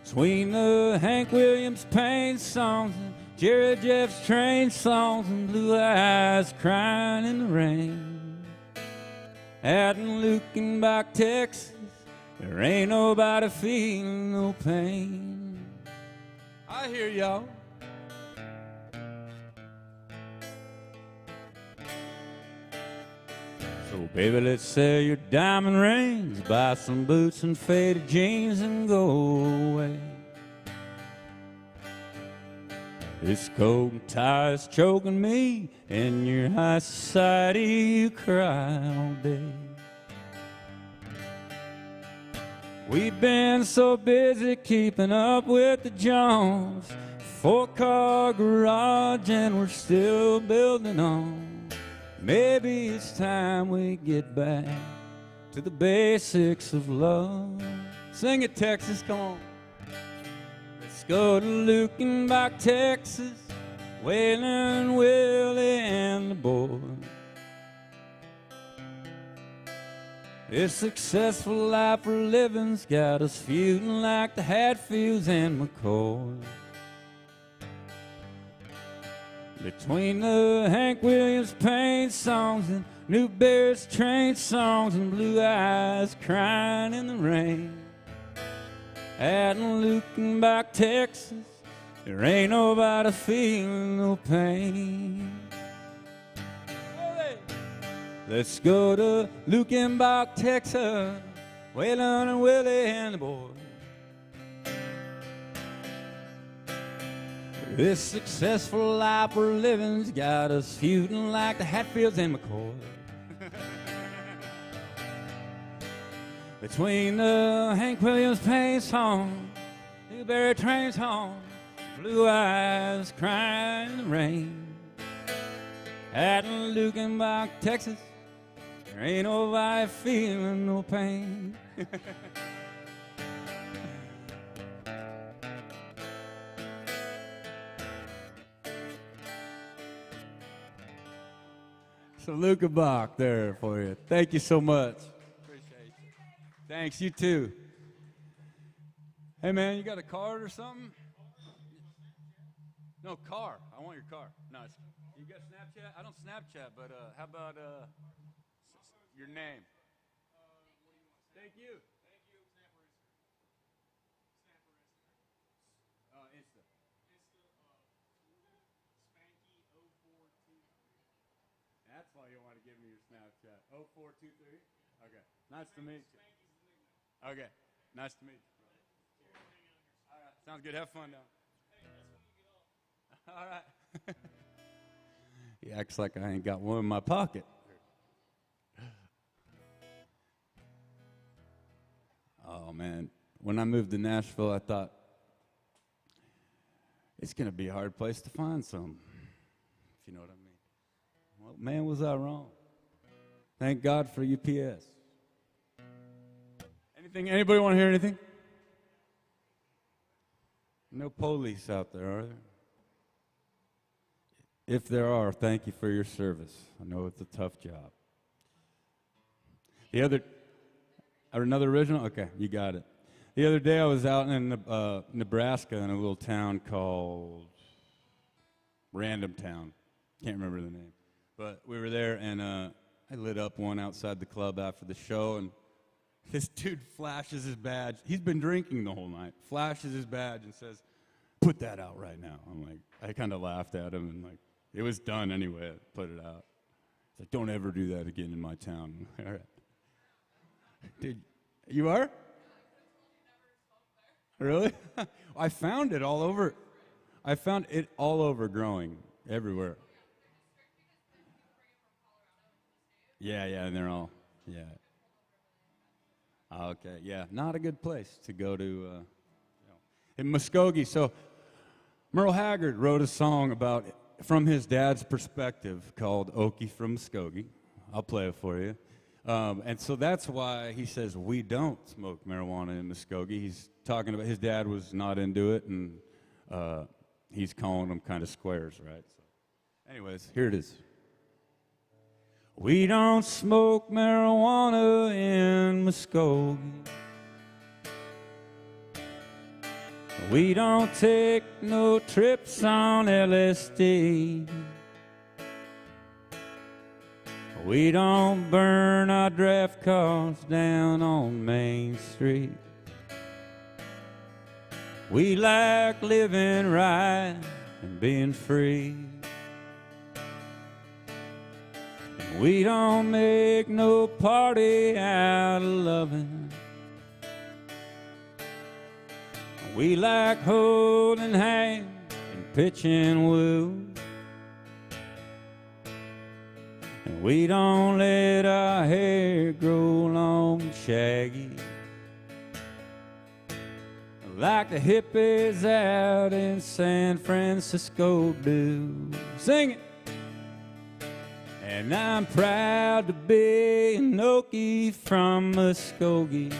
Between the Hank Williams Payne songs and Jerry Jeff's Train songs and Blue Eyes crying in the rain, out in Lukenbach, Texas, there ain't nobody feeling no pain. I hear y'all. So baby, let's sell your diamond rings, buy some boots and faded jeans and go away. This coat and tie is choking me, in your high society you cry all day. We've been so busy keeping up with the Jones, 4-car garage and we're still building on. Maybe it's time we get back to the basics of love. Sing it, Texas, come on. Let's go to Lukenbach, Texas, Waylon, Willie, and the boys. This successful life we're living's got us feuding like the Hatfields and McCoys. Between the Hank Williams Payne songs and Newberry's train songs and blue eyes crying in the rain. Out in Lukenbach, Texas, there ain't nobody feeling no pain. Let's go to Lukenbach, Texas, Waylon and Willie and the boys. This successful life we're living's got us feuding like the Hatfields and McCoy. Between the Hank Williams pain song, Newberry train song, blue eyes crying in the rain. Out in Lukenbach, Texas, there ain't nobody feeling no pain. So Lukenbach there for you. Thank you so much. Appreciate you. Thanks, you too. Hey man, you got a card or something? No, car. I want your car. No, you got Snapchat? I don't Snapchat, but how about your name? Thank you. Insta. That's why you want to give me your Snapchat. 0423? Okay. Nice to meet you. Okay. Nice to meet you. All right. Sounds good. Have fun now. All right. He acts like I ain't got one in my pocket. Oh, man. When I moved to Nashville, I thought, it's going to be a hard place to find some, if you know what I mean. Well, man, was I wrong. Thank God for UPS. Anything? Anybody want to hear anything? No police out there, are there? If there are, thank you for your service. I know it's a tough job. Another original? Okay, you got it. The other day I was out in Nebraska in a little town called Random Town. Can't remember the name. But we were there, and I lit up one outside the club after the show, and this dude flashes his badge. He's been drinking the whole night. Flashes his badge and says, "Put that out right now." I'm like, I kind of laughed at him, and like, it was done anyway. I put it out. He's like, "Don't ever do that again in my town." All right. Dude, you are? Really? I found it all over. I found it all over growing, everywhere. Yeah, and they're all, yeah. Okay, yeah, not a good place to go to. In Muskogee, so Merle Haggard wrote a song about, from his dad's perspective, called Okie from Muskogee. I'll play it for you. And so that's why he says we don't smoke marijuana in Muskogee. He's talking about his dad was not into it, and he's calling them kind of squares, right? So, anyways, here it is. We don't smoke marijuana in Muskogee. We don't take no trips on LSD. We don't burn our draft cards down on Main Street. We like living right and being free. We don't make no party out of loving. We like holding hands and pitching woo. And we don't let our hair grow long and shaggy like the hippies out in San Francisco do. Sing it! And I'm proud to be an Okie from Muskogee,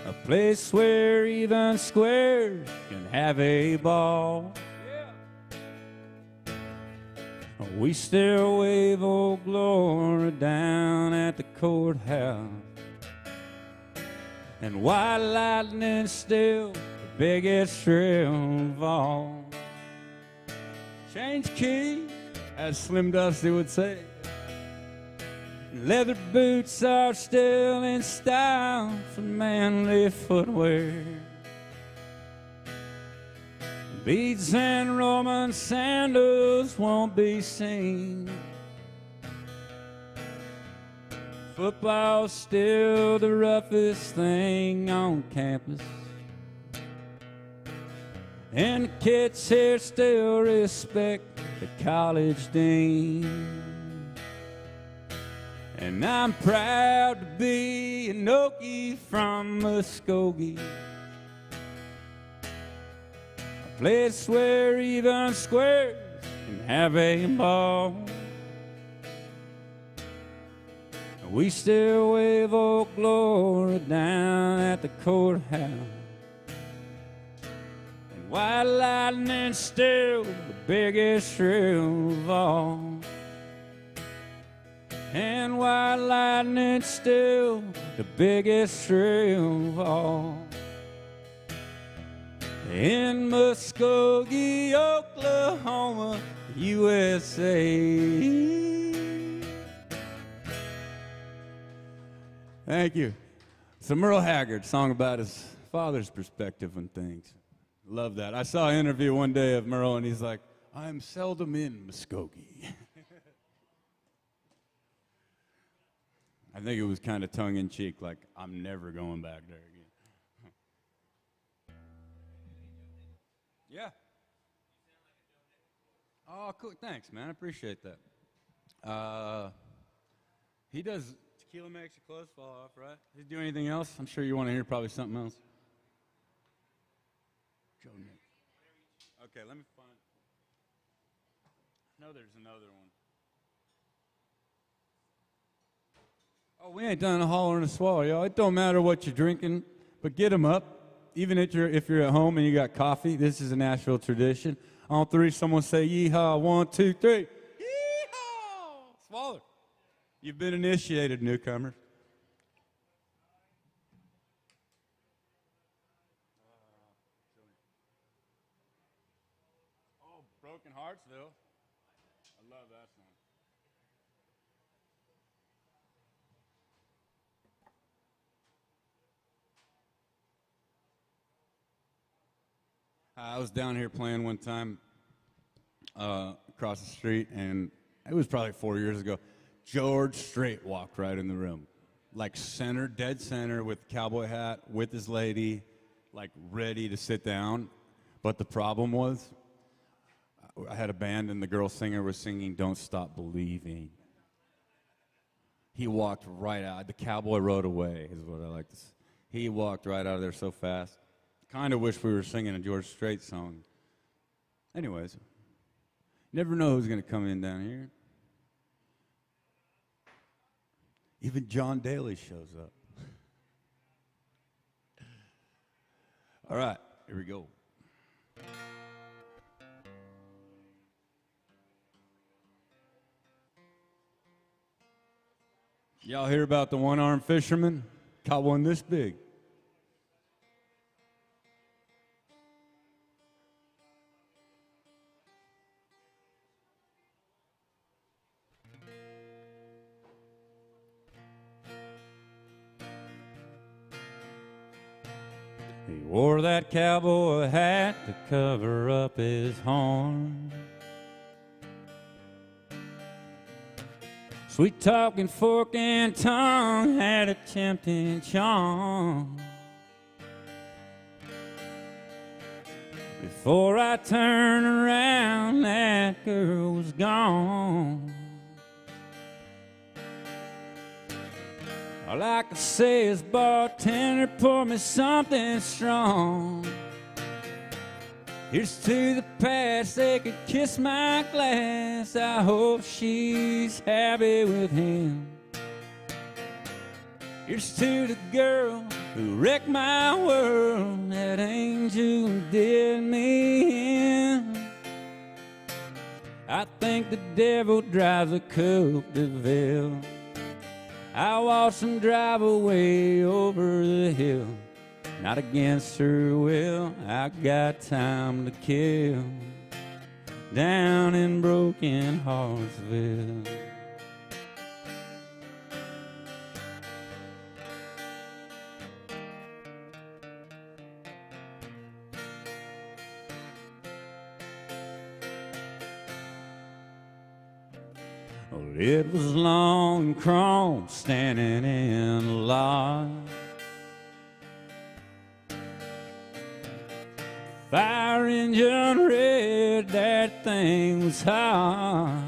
a place where even squares can have a ball. Yeah. We still wave old glory down at the courthouse, and white lightning's still the biggest thrill of all. Change key, as Slim Dusty would say. Leather boots are still in style for manly footwear. Beads and Roman sandals won't be seen. Football's still the roughest thing on campus, and the kids here still respect the college dean. And I'm proud to be an Okie from Muskogee, a place where even squares can have a ball. We still wave old glory down at the courthouse, and white lightning's still the biggest thrill of all. And white lightning's still the biggest thrill of all. In Muskogee, Oklahoma, USA. Thank you. It's a Merle Haggard song about his father's perspective on things. Love that. I saw an interview one day of Merle, and he's like, I'm seldom in Muskogee. I think it was kind of tongue-in-cheek, like, I'm never going back there again. Yeah. Oh, cool. Thanks, man. I appreciate that. He does tequila makes your clothes fall off, right? Does he do anything else? I'm sure you want to hear probably something else. Joe Nick. Okay, let me find. I know there's another one. Oh, we ain't done a holler and a swallow, y'all. It don't matter what you're drinking, but get them up. Even if you're at home and you got coffee, this is a Nashville tradition. On three, someone say yeehaw. 1, 2, 3. Yeehaw! Swallow. You've been initiated, newcomers. Oh, Broken Heartsville. I love that song. I was down here playing one time across the street, and it was probably 4 years ago. George Strait walked right in the room, like center, dead center, with the cowboy hat, with his lady, like ready to sit down. But the problem was, I had a band, and the girl singer was singing Don't Stop Believing. He walked right out. The cowboy rode away, is what I like to say. He walked right out of there so fast. Kind of wish we were singing a George Strait song. Anyways, never know who's going to come in down here. Even John Daly shows up. All right, here we go. Y'all hear about the one-armed fisherman? Caught one this big. He wore that cowboy hat to cover up his horn. Sweet talking fork and tongue had a tempting charm. Before I turned around, that girl was gone. All I could say is, bartender, pour me something strong. Here's to the past, they could kiss my glass. I hope she's happy with him. Here's to the girl who wrecked my world, that angel who did me in. I think the devil drives a Coupe de Ville. I watched him drive away over the hill. Not against her will, I got time to kill. down in Broken Heartsville. Well, it was long and chrome standing in a lot. Fire engine red, that thing was hot.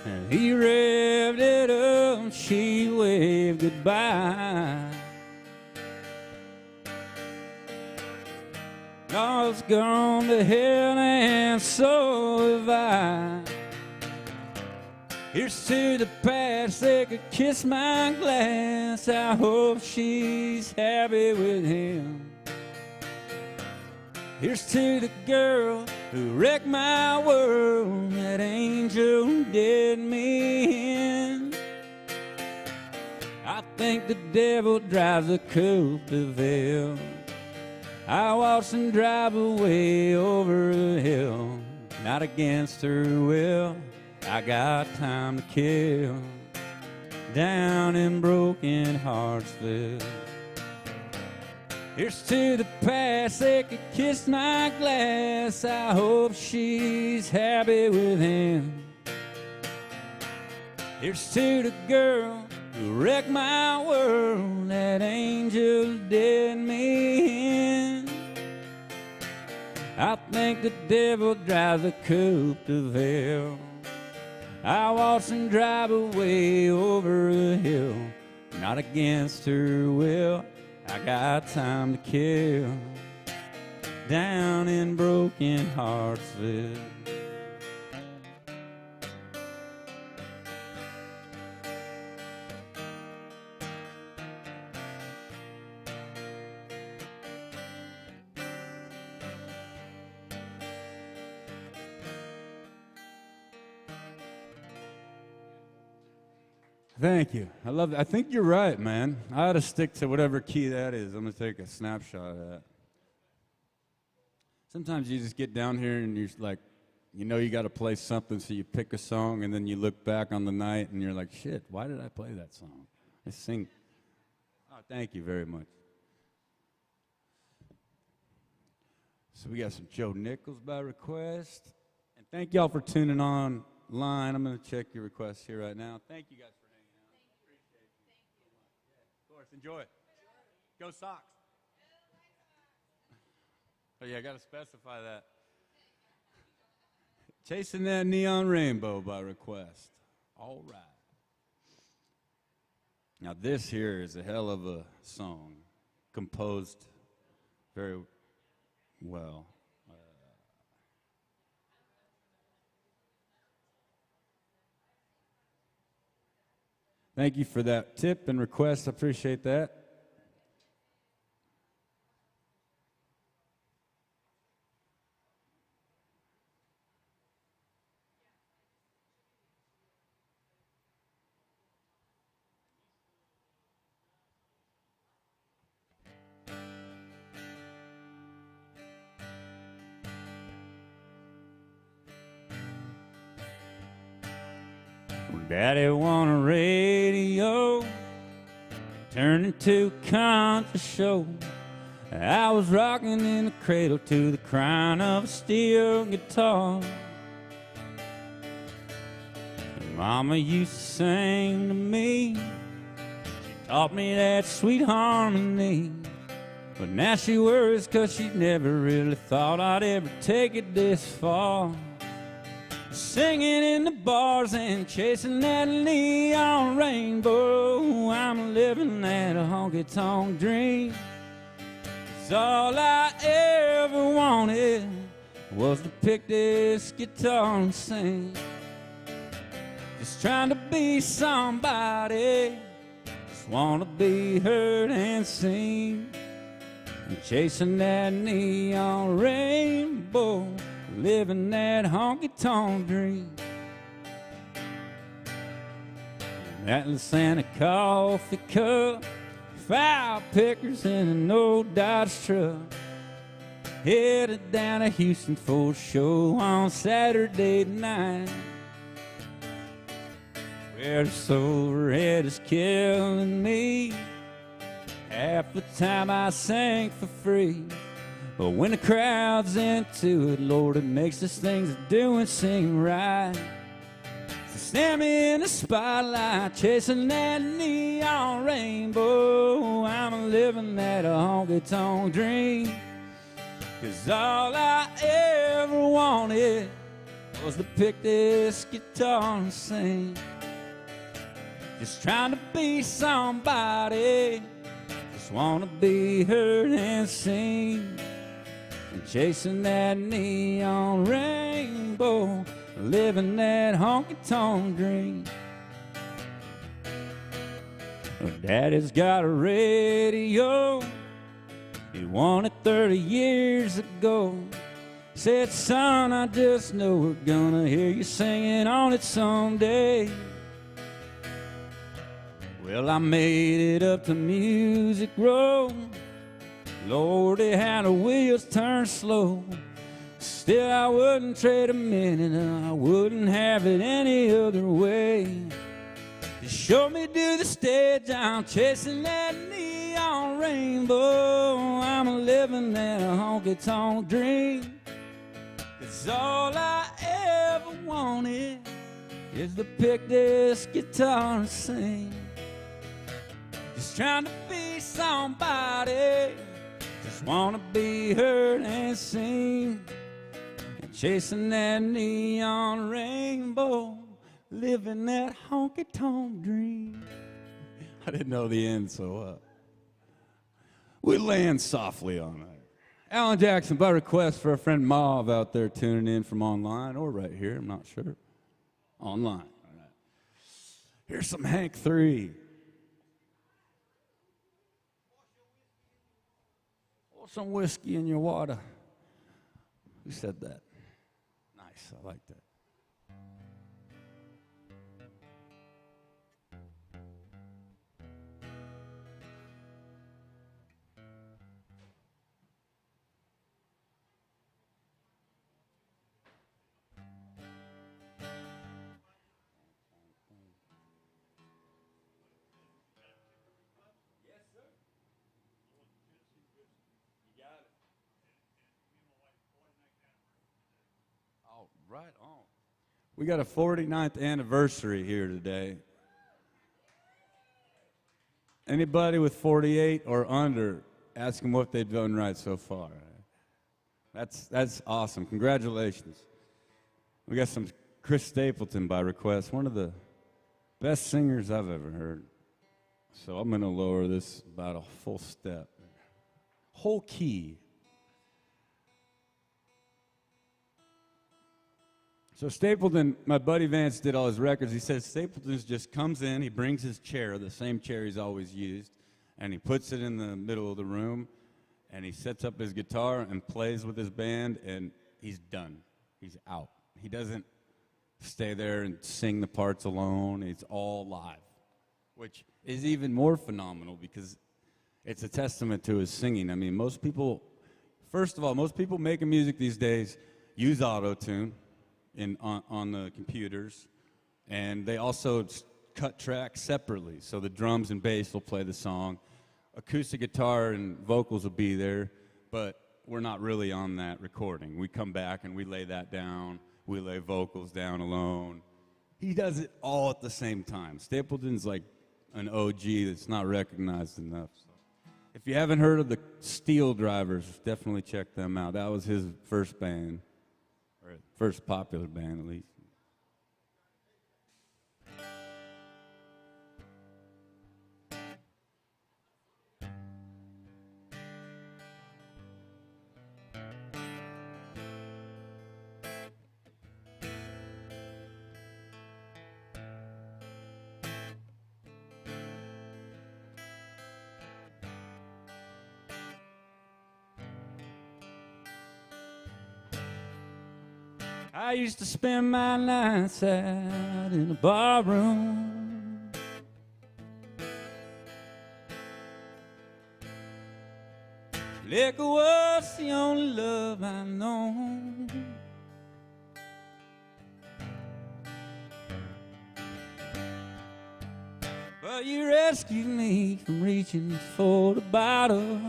And he revved it up and she waved goodbye. I was gone to hell and so have I. Here's to the past, they could kiss my glass. I hope she's happy with him. Here's to the girl who wrecked my world, that angel who did me in. I think the devil drives a coupe de ville. I watched him drive away over a hill, not against her will. I got time to kill down in Broken Heartsville. Here's to the past, they could kiss my glass. I hope she's happy with him. Here's to the girl who wrecked my world, that angel did me in. I think the devil drives a coupe de ville. I watched him drive away over a hill, not against her will. I got time to kill down in Broken Heartsville. Thank you. I love that. I think you're right, man. I ought to stick to whatever key that is. I'm going to take a snapshot of that. Sometimes you just get down here and you're like, you know you got to play something, so you pick a song, and then you look back on the night and you're like, shit, why did I play that song? I sing. Oh, thank you very much. So we got some Joe Nichols by request. And thank y'all for tuning on line. I'm going to check your requests here right now. Thank you guys. Enjoy it. Go Sox. Oh yeah, I got to specify that. Chasing That Neon Rainbow by request. All right. Now this here is a hell of a song, composed very well. Thank you for that tip and request. I appreciate that. Daddy want a radio, turned into a country show. I was rocking in the cradle to the crying of a steel guitar. And Mama used to sing to me, she taught me that sweet harmony. But now she worries 'cause she never really thought I'd ever take it this far. Singing in the bars and chasing that neon rainbow, I'm living that honky-tonk dream. 'Cause all I ever wanted was to pick this guitar and sing. Just trying to be somebody, just wanna be heard and seen. And chasing that neon rainbow, living that honky-tonk dream. That little Santa coffee cup, fire pickers in an old Dodge truck. headed down to Houston for a show on Saturday night. Where the overhead is killing me. Half the time I sang for free, but when the crowd's into it, Lord, it makes this thing's doing seem right. So stand me in the spotlight, chasing that neon rainbow. I'm living that honky-tonk dream. 'Cause all I ever wanted was to pick this guitar and sing. Just trying to be somebody, just wanna be heard and seen. And chasing that neon rainbow, living that honky-tonk dream. Well, Daddy's got a radio, he won it 30 years ago. Said, son, I just know we're gonna hear you singing on it someday. Well, I made it up to Music Row. Lordy, how the wheels turn slow. Still, I wouldn't trade a minute, and I wouldn't have it any other way. Just show me to the stage, I'm chasing that neon rainbow. I'm living that honky-tonk dream. 'Cause all I ever wanted is to pick this guitar and sing. Just trying to be somebody, just wanna be heard and seen. And chasing that neon rainbow, living that honky-tonk dream. I didn't know the end, so we land softly on that. Alan Jackson, by request for a friend Mauve out there tuning in from online or right here, I'm not sure. Online. All right. Here's some Hank 3. Pour some whiskey in your water. Who said that? Nice, I like that. Right on. We got a 49th anniversary here today. Anybody with 48 or under, ask them what they've done right so far. That's awesome. Congratulations. We got some Chris Stapleton by request, one of the best singers I've ever heard. So I'm going to lower this about a full step. Whole key. So Stapleton, my buddy Vance did all his records. He says Stapleton just comes in, he brings his chair, the same chair he's always used, and he puts it in the middle of the room, and he sets up his guitar and plays with his band, and he's done. He's out. He doesn't stay there and sing the parts alone. It's all live, which is even more phenomenal because it's a testament to his singing. I mean, most people, first of all, most people making music these days use auto-tune on the computers, and they also cut tracks separately. So the drums and bass will play the song. Acoustic guitar and vocals will be there, but we're not really on that recording. We come back and we lay that down. We lay vocals down alone. He does it all at the same time. Stapleton's like an OG that's not recognized enough. So if you haven't heard of the Steel Drivers, definitely check them out. That was his first band, or first popular band at least. I used to spend my nights out in a bar room, Liquor was the only love I know. But you rescued me from reaching for the bottle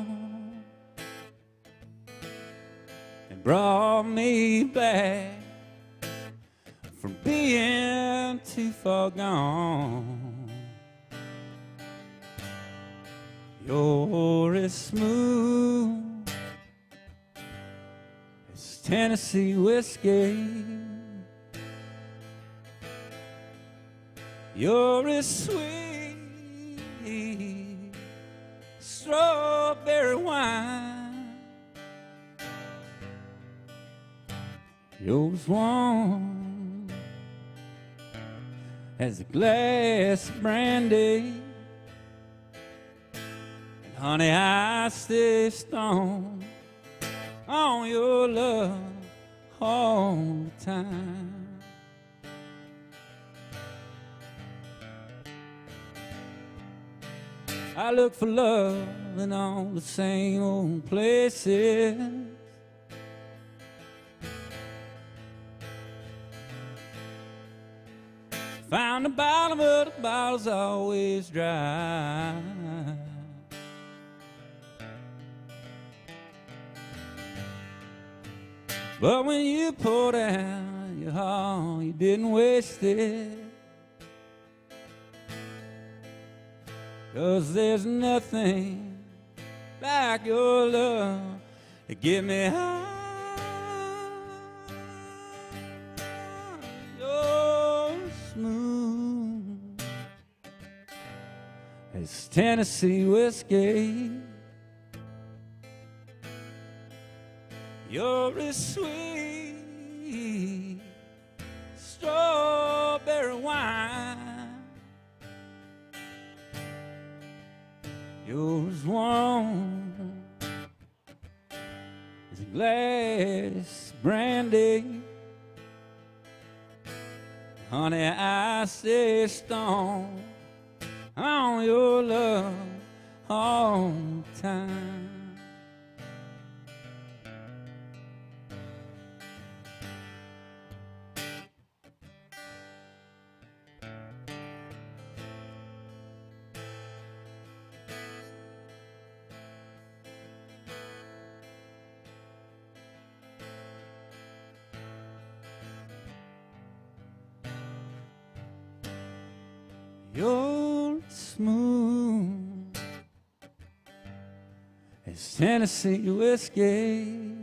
and brought me back from being too far gone. You're as smooth as Tennessee whiskey. You're as sweet strawberry wine. You're as warm as a glass of brandy. And honey, I stay stoned on your love all the time. I look for love in all the same old places. Found the bottom of the bottle's always dry. But when you poured out your heart, you didn't waste it. 'Cause there's nothing like your love to get me high. You're smooth as Tennessee whiskey. You're as sweet strawberry wine. You're as warm as a glass of brandy. Honey, I stay stoned on your love all the time. You're smooth as Tennessee whiskey.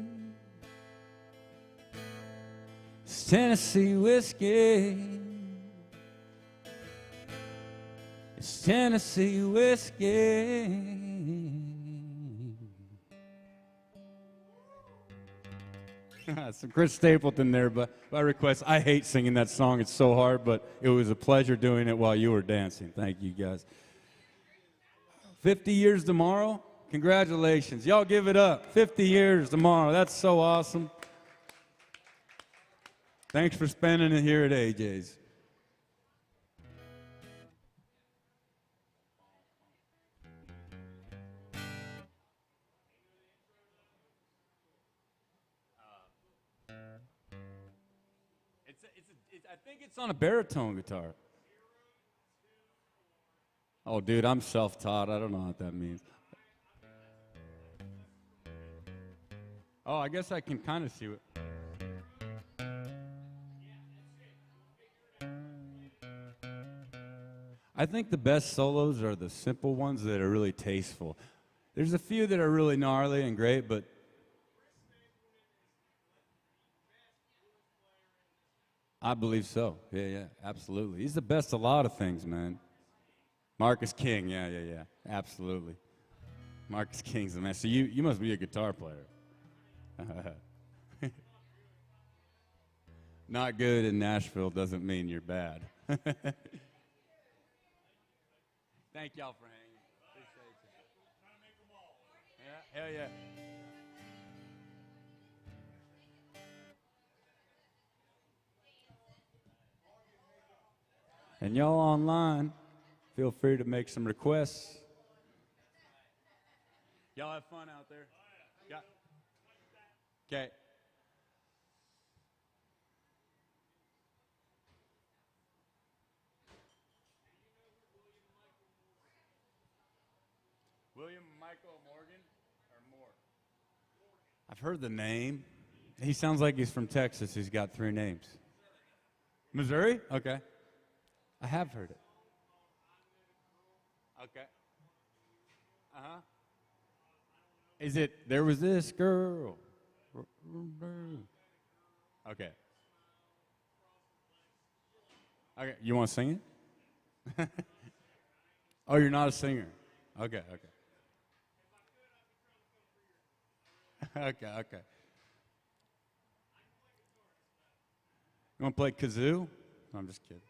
It's Tennessee whiskey. It's Tennessee whiskey. Some Chris Stapleton there, but by request. I hate singing that song. It's so hard, but it was a pleasure doing it while you were dancing. Thank you, guys. 50 years tomorrow. Congratulations. Y'all give it up. 50 years tomorrow. That's so awesome. Thanks for spending it here at AJ's. I think it's on a baritone guitar. Oh, dude, I'm self-taught. I don't know what that means. Oh, I guess I can kind of see it. I think the best solos are the simple ones that are really tasteful. There's a few that are really gnarly and great, but I believe so. Yeah, absolutely. He's the best at a lot of things, man. Marcus King, yeah. Absolutely. Marcus King's the man. So you must be a guitar player. Not good in Nashville doesn't mean you're bad. Thank y'all for hanging. Appreciate you. Yeah, hell yeah. And y'all online, feel free to make some requests. Y'all have fun out there. Yeah. Okay. William Michael Morgan or Moore? I've heard the name. He sounds like he's from Texas. He's got 3 names. Missouri? Okay. I have heard it. Okay. Uh-huh. Is it There Was This Girl? Okay. Okay. You want to sing it? Oh, you're not a singer. Okay, okay. Okay, okay. You want to play kazoo? No, I'm just kidding.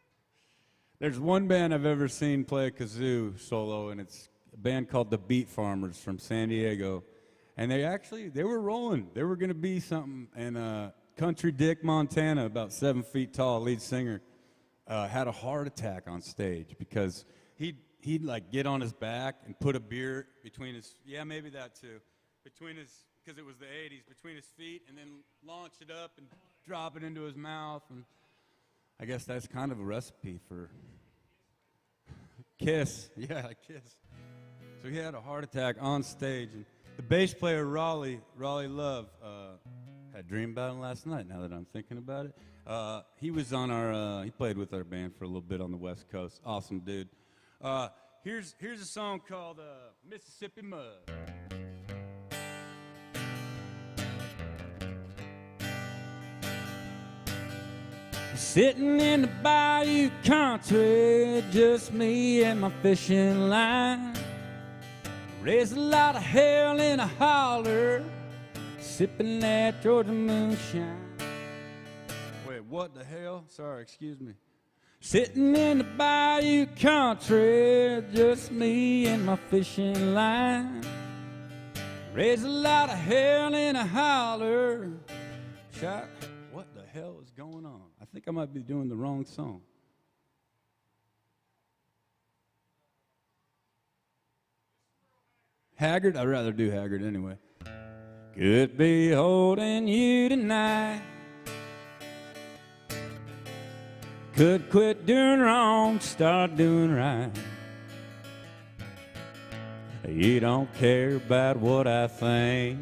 There's one band I've ever seen play a kazoo solo, and it's a band called the Beat Farmers from San Diego. And they were rolling. They were going to be something. And Country Dick Montana, about 7 feet tall, lead singer, had a heart attack on stage because he'd like get on his back and put a beer between his, yeah, maybe that too, between his, because it was the 80s, between his feet, and then launch it up and drop it into his mouth. And I guess that's kind of a recipe for Kiss. Yeah, Kiss. So he had a heart attack on stage. And the bass player, Raleigh Love, had a dream about him last night, now that I'm thinking about it. He was on he played with our band for a little bit on the West Coast. Awesome dude. Here's a song called Mississippi Mud. Sitting in the bayou country, just me and my fishing line. Raised a lot of hell in a holler, sipping that Georgia moonshine. Wait, what the hell? Sorry, excuse me. Sitting in the bayou country, just me and my fishing line. Raised a lot of hell in a holler. What the hell is going on? I think I might be doing the wrong song. Haggard? I'd rather do Haggard anyway. Could be holding you tonight. Could quit doing wrong, start doing right. You don't care about what I think.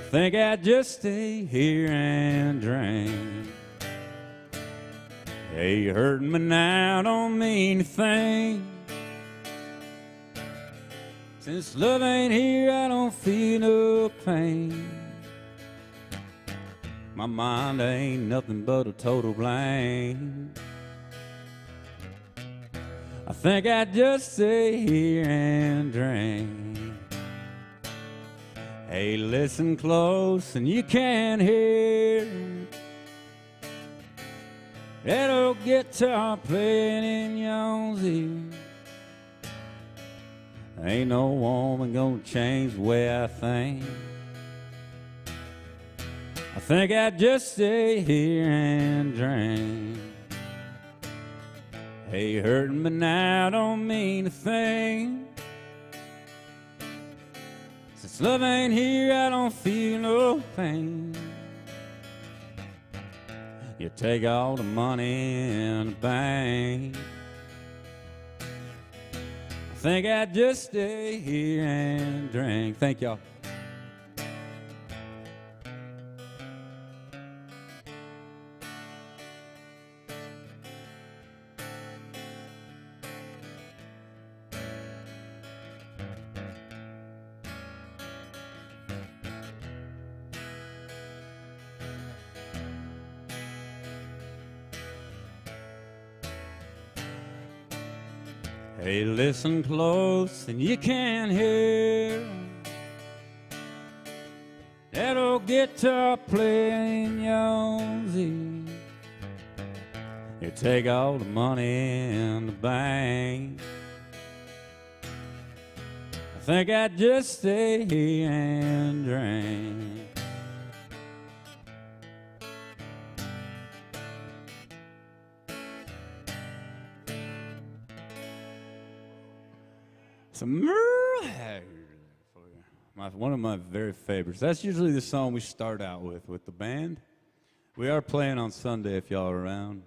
Think I'd just stay here and drink. Hey, you hurting me now, don't mean a thing. Since love ain't here, I don't feel no pain. My mind ain't nothing but a total blank. I think I'd just stay here and drink. Hey, listen close and you can hear that old guitar playing in your ear. Ain't no woman gonna change the way I think. I think I'd just stay here and drink. Hey, hurting me now don't mean a thing. Since love ain't here, I don't feel no pain. You take all the money in the bank. I think I'd just stay here and drink. Thank y'all. Hey, listen close and you can hear that old guitar playing your ear. You take all the money in the bank. I think I'd just stay here and drink. Some Merle Haggard. One of my very favorites. That's usually the song we start out with the band. We are playing on Sunday if y'all are around.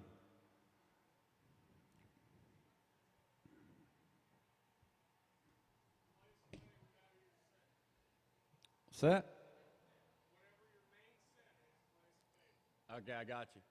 What's that? Okay, I got you.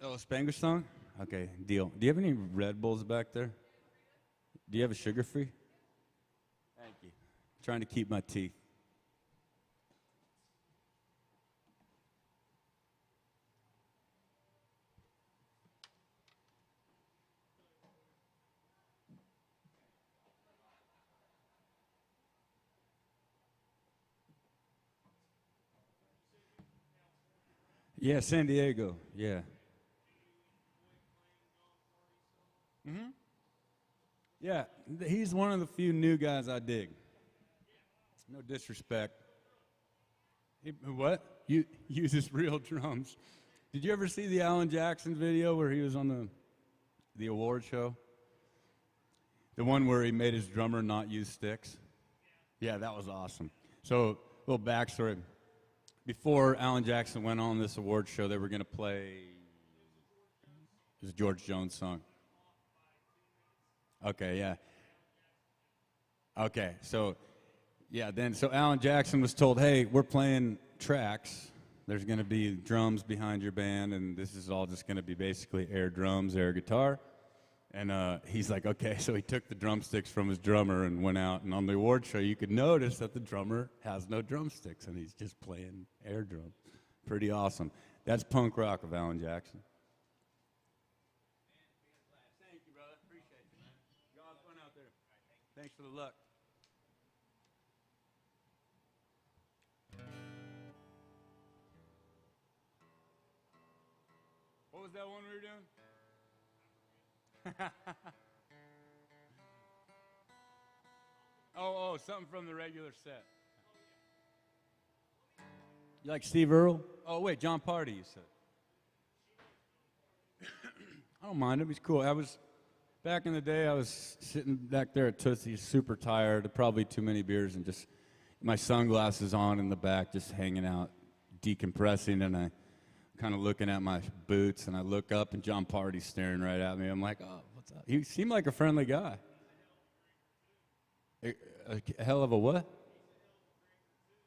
Oh, a Spanglish song? Okay, deal. Do you have any Red Bulls back there? Do you have a sugar-free? Thank you. Trying to keep my teeth. Yeah, San Diego. Yeah. Mm-hmm. Yeah, he's one of the few new guys I dig. No disrespect. What? You uses real drums. Did you ever see the Alan Jackson video where he was on the award show? The one where he made his drummer not use sticks? Yeah, that was awesome. So, little backstory. Before Alan Jackson went on this award show, they were going to play this George Jones song. Okay, yeah. Okay, so so Alan Jackson was told, hey, we're playing tracks. There's going to be drums behind your band, and this is all just going to be basically air drums, air guitar. And he's like, okay, so he took the drumsticks from his drummer and went out, and on the award show, you could notice that the drummer has no drumsticks, and he's just playing air drums. Pretty awesome. That's punk rock of Alan Jackson. Thank you, brother. Appreciate you, man. Y'all have fun out there. Thanks for the luck. What was that one we were doing? oh, something from the regular set. You like Steve Earle? Oh, wait, John Party, you said. I don't mind him. He's cool. Back in the day, I was sitting back there at Tootsie's, super tired, probably too many beers, and just my sunglasses on in the back, just hanging out, decompressing, and I kind of looking at my boots, and I look up, and John Party's staring right at me. I'm like, oh, what's up? He seemed like a friendly guy. A hell of a what?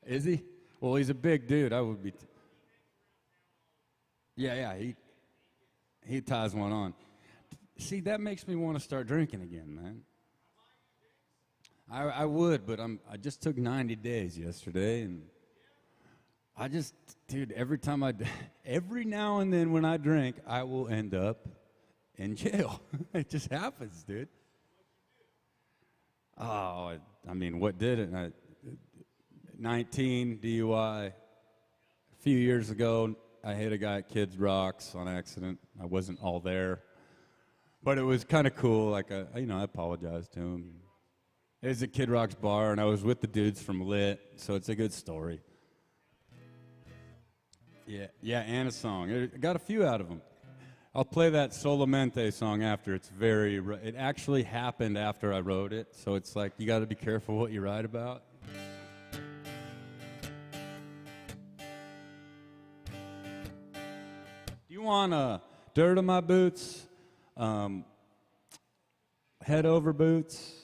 Is he? Well, he's a big dude. I would be. Yeah, he ties one on. See, that makes me want to start drinking again, man. I would, but I just took 90 days yesterday, and dude, every now and then when I drink, I will end up in jail. It just happens, dude. Oh, I mean, what did it? 19 DUI. A few years ago, I hit a guy at Kids Rocks on accident. I wasn't all there, but it was kind of cool. Like, I apologized to him. It was at Kid Rock's bar, and I was with the dudes from Lit, so it's a good story. Yeah, and a song. I got a few out of them. I'll play that Solamente song after. It actually happened after I wrote it, so it's like you got to be careful what you write about. Do you want dirt on my boots, head over boots?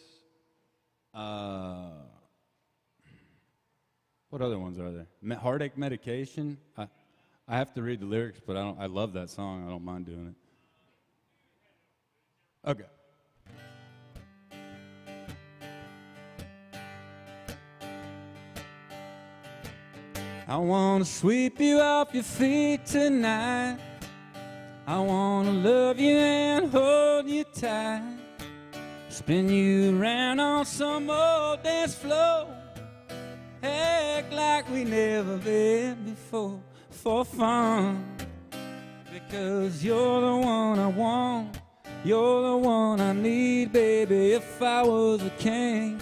What other ones are there? Heartache medication. I have to read the lyrics, but I love that song. I don't mind doing it. Okay. I want to sweep you off your feet tonight. I want to love you and hold you tight. Spin you around on some old dance floor. Act like we never been before, for fun. Because you're the one I want, you're the one I need, baby. If I was a king,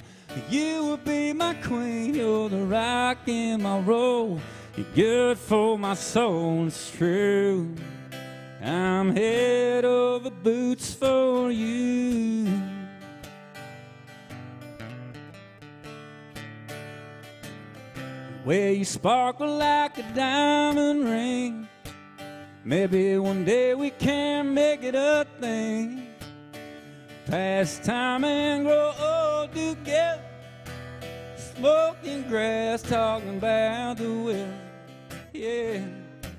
You will be my queen, you're the rock in my roll. You're good for my soul, it's true. I'm head over boots for you. Well, you sparkle like a diamond ring. Maybe one day we can make it a thing. Pass time and grow old together. Smoking grass, talking about the weather. Yeah,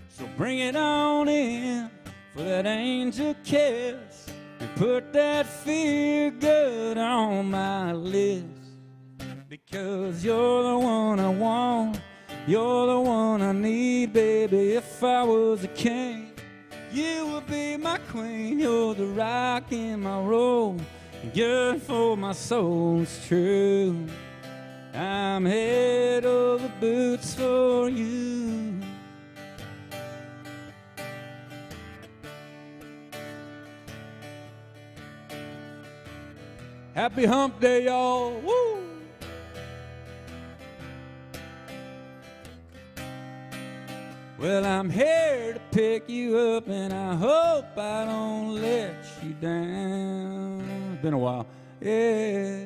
so bring it on in for that angel kiss. And put that feel good on my list. Because you're the one I want, you're the one I need, baby. If I was a king, you would be my queen. You're the rock in my roll, good for my soul, it's true. I'm head over boots for you. Happy hump day, y'all. Woo! Well, I'm here to pick you up, and I hope I don't let you down. It's been a while. Yeah.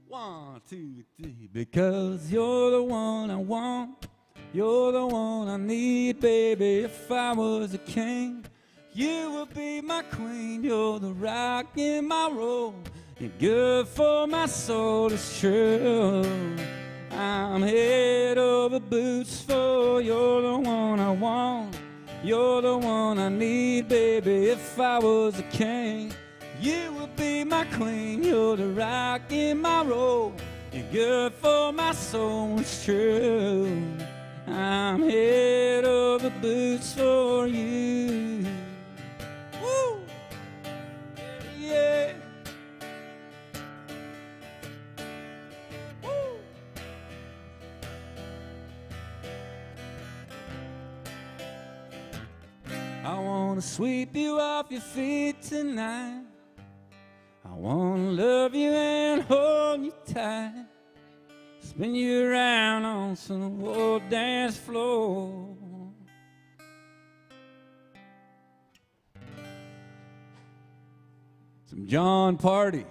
1, 2, 3. Because you're the one I want, you're the one I need, baby. If I was a king, you would be my queen. You're the rock in my roll. You're good for my soul, it's true. I'm head over boots for you're the one I want, you're the one I need, baby. If I was a king, you would be my queen. You're the rock in my roll. You're good for my soul, it's true. I'm head over boots for you. Woo! Yeah. I wanna sweep you off your feet tonight. I wanna love you and hold you tight. Spin you around on some old dance floor. Some John Party.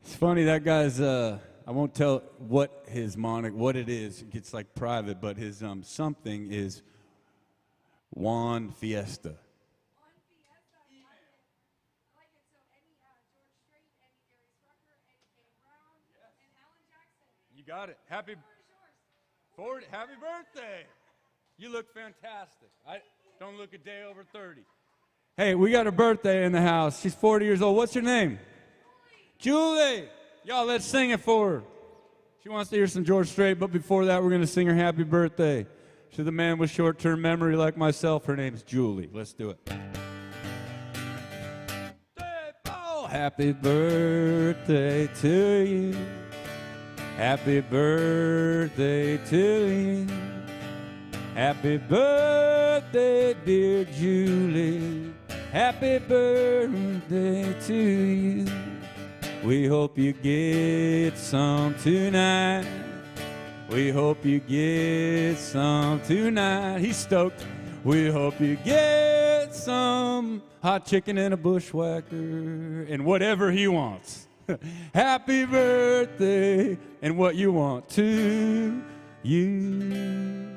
It's funny, that guy's, I won't tell what his what it is. It gets like private, but his something is Juan Fiesta. Juan Fiesta, I like it. So any George Strait, any Gary Strucker, any Kane Brown, and Alan Jackson. You got it. Happy birthday. You look fantastic. I don't look a day over 30. Hey, we got a birthday in the house. She's 40 years old. What's your name? Julie. Y'all, let's sing it for her. She wants to hear some George Strait, but before that, we're going to sing her happy birthday. To the man with short-term memory like myself, her name's Julie. Let's do it. Oh, happy birthday to you. Happy birthday to you. Happy birthday, dear Julie. Happy birthday to you. We hope you get some tonight. We hope you get some tonight. He's stoked. We hope you get some hot chicken and a bushwhacker and whatever he wants. Happy birthday and what you want to you.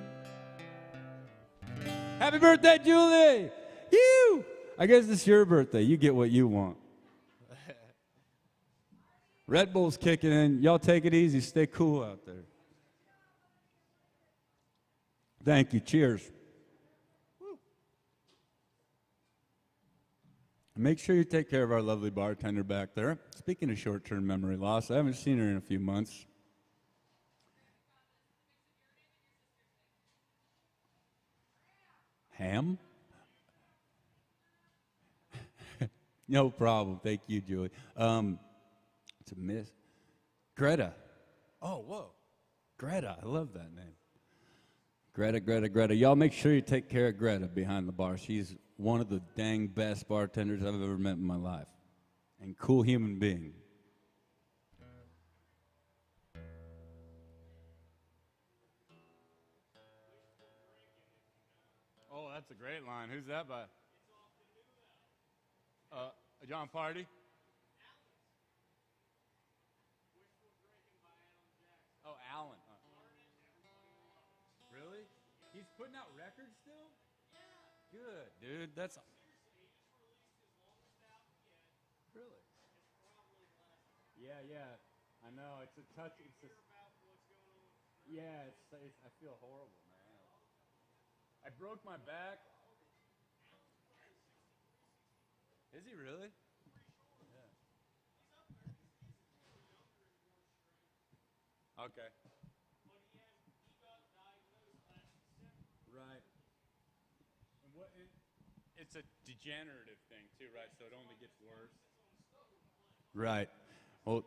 Happy birthday, Julie. You. I guess it's your birthday. You get what you want. Red Bull's kicking in. Y'all take it easy. Stay cool out there. Thank you. Cheers. Woo. Make sure you take care of our lovely bartender back there. Speaking of short-term memory loss, I haven't seen her in a few months. Ham? No problem. Thank you, Julie. It's a miss. Greta. Oh, whoa. Greta. I love that name. Greta. Y'all make sure you take care of Greta behind the bar. She's one of the dang best bartenders I've ever met in my life. and cool human being. Oh, that's a great line. Who's that by? John Party? Oh, Alan. Really? He's putting out records still? Good, dude. That's really. Yeah, yeah. I know. It's a touch. It's just, yeah. I feel horrible, man. I broke my back. Is he really? Okay. Right. And it's a degenerative thing too, right? So it only gets worse. Right. Well,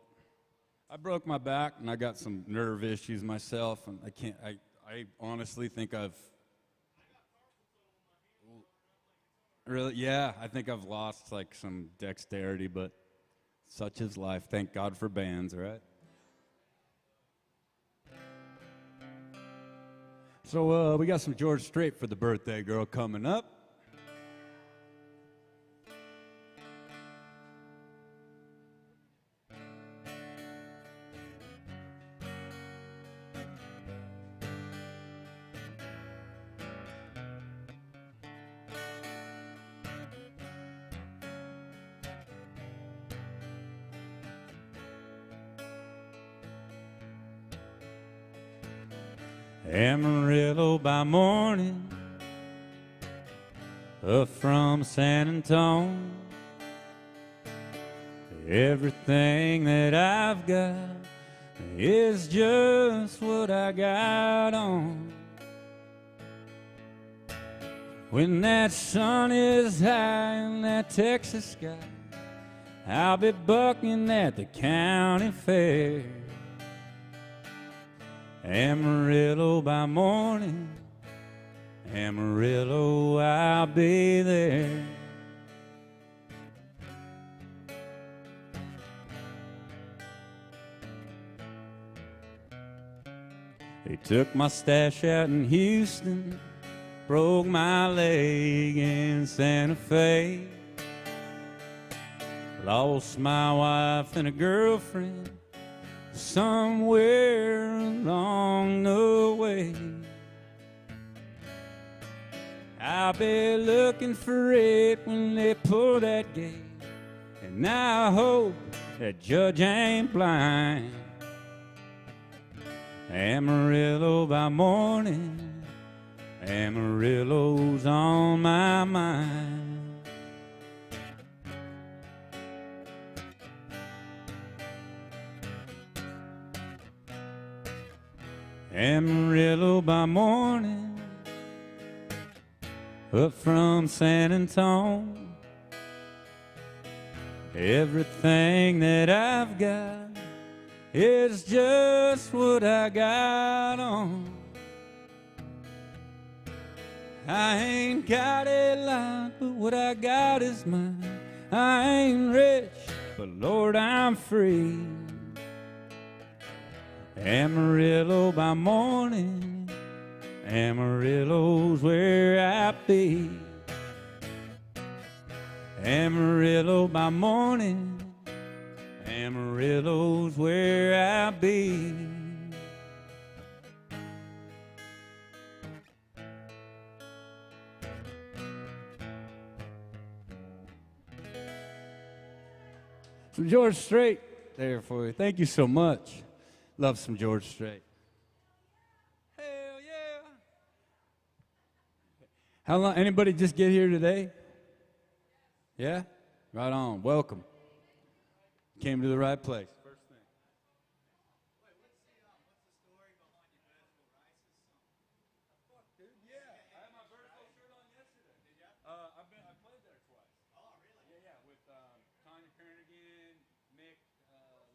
I broke my back and I got some nerve issues myself, and I can't. I honestly think I've really, yeah. I think I've lost like some dexterity, but such is life. Thank God for bands, right? So we got some George Strait for the birthday girl coming up. Amarillo by morning, up from San Antonio. Everything that I've got is just what I got on. When that sun is high in that Texas sky, I'll be bucking at the county fair. Amarillo by morning, Amarillo, I'll be there. They took my stash out in Houston, broke my leg in Santa Fe, lost my wife and a girlfriend somewhere along the way. I'll be looking for it when they pull that gate, and I hope that judge ain't blind. Amarillo by morning, Amarillo's on my mind. Amarillo by morning, up from San Antonio. Everything that I've got is just what I got on. I ain't got a lot, but what I got is mine. I ain't rich, but Lord, I'm free. Amarillo by morning, Amarillo's where I be. Amarillo by morning, Amarillo's where I be. Some George Strait there for you. Thank you so much. Love some George Strait. Hell yeah. How long? Anybody just get here today? Yeah? Right on. Welcome. Came to the right place. First thing. Wait, what's the story behind your vertical races song? Fuck, dude. Yeah. I had my vertical shirt on yesterday. Did ya? I played there twice. Oh, really? Yeah, with Tanya Kernigan, Mick,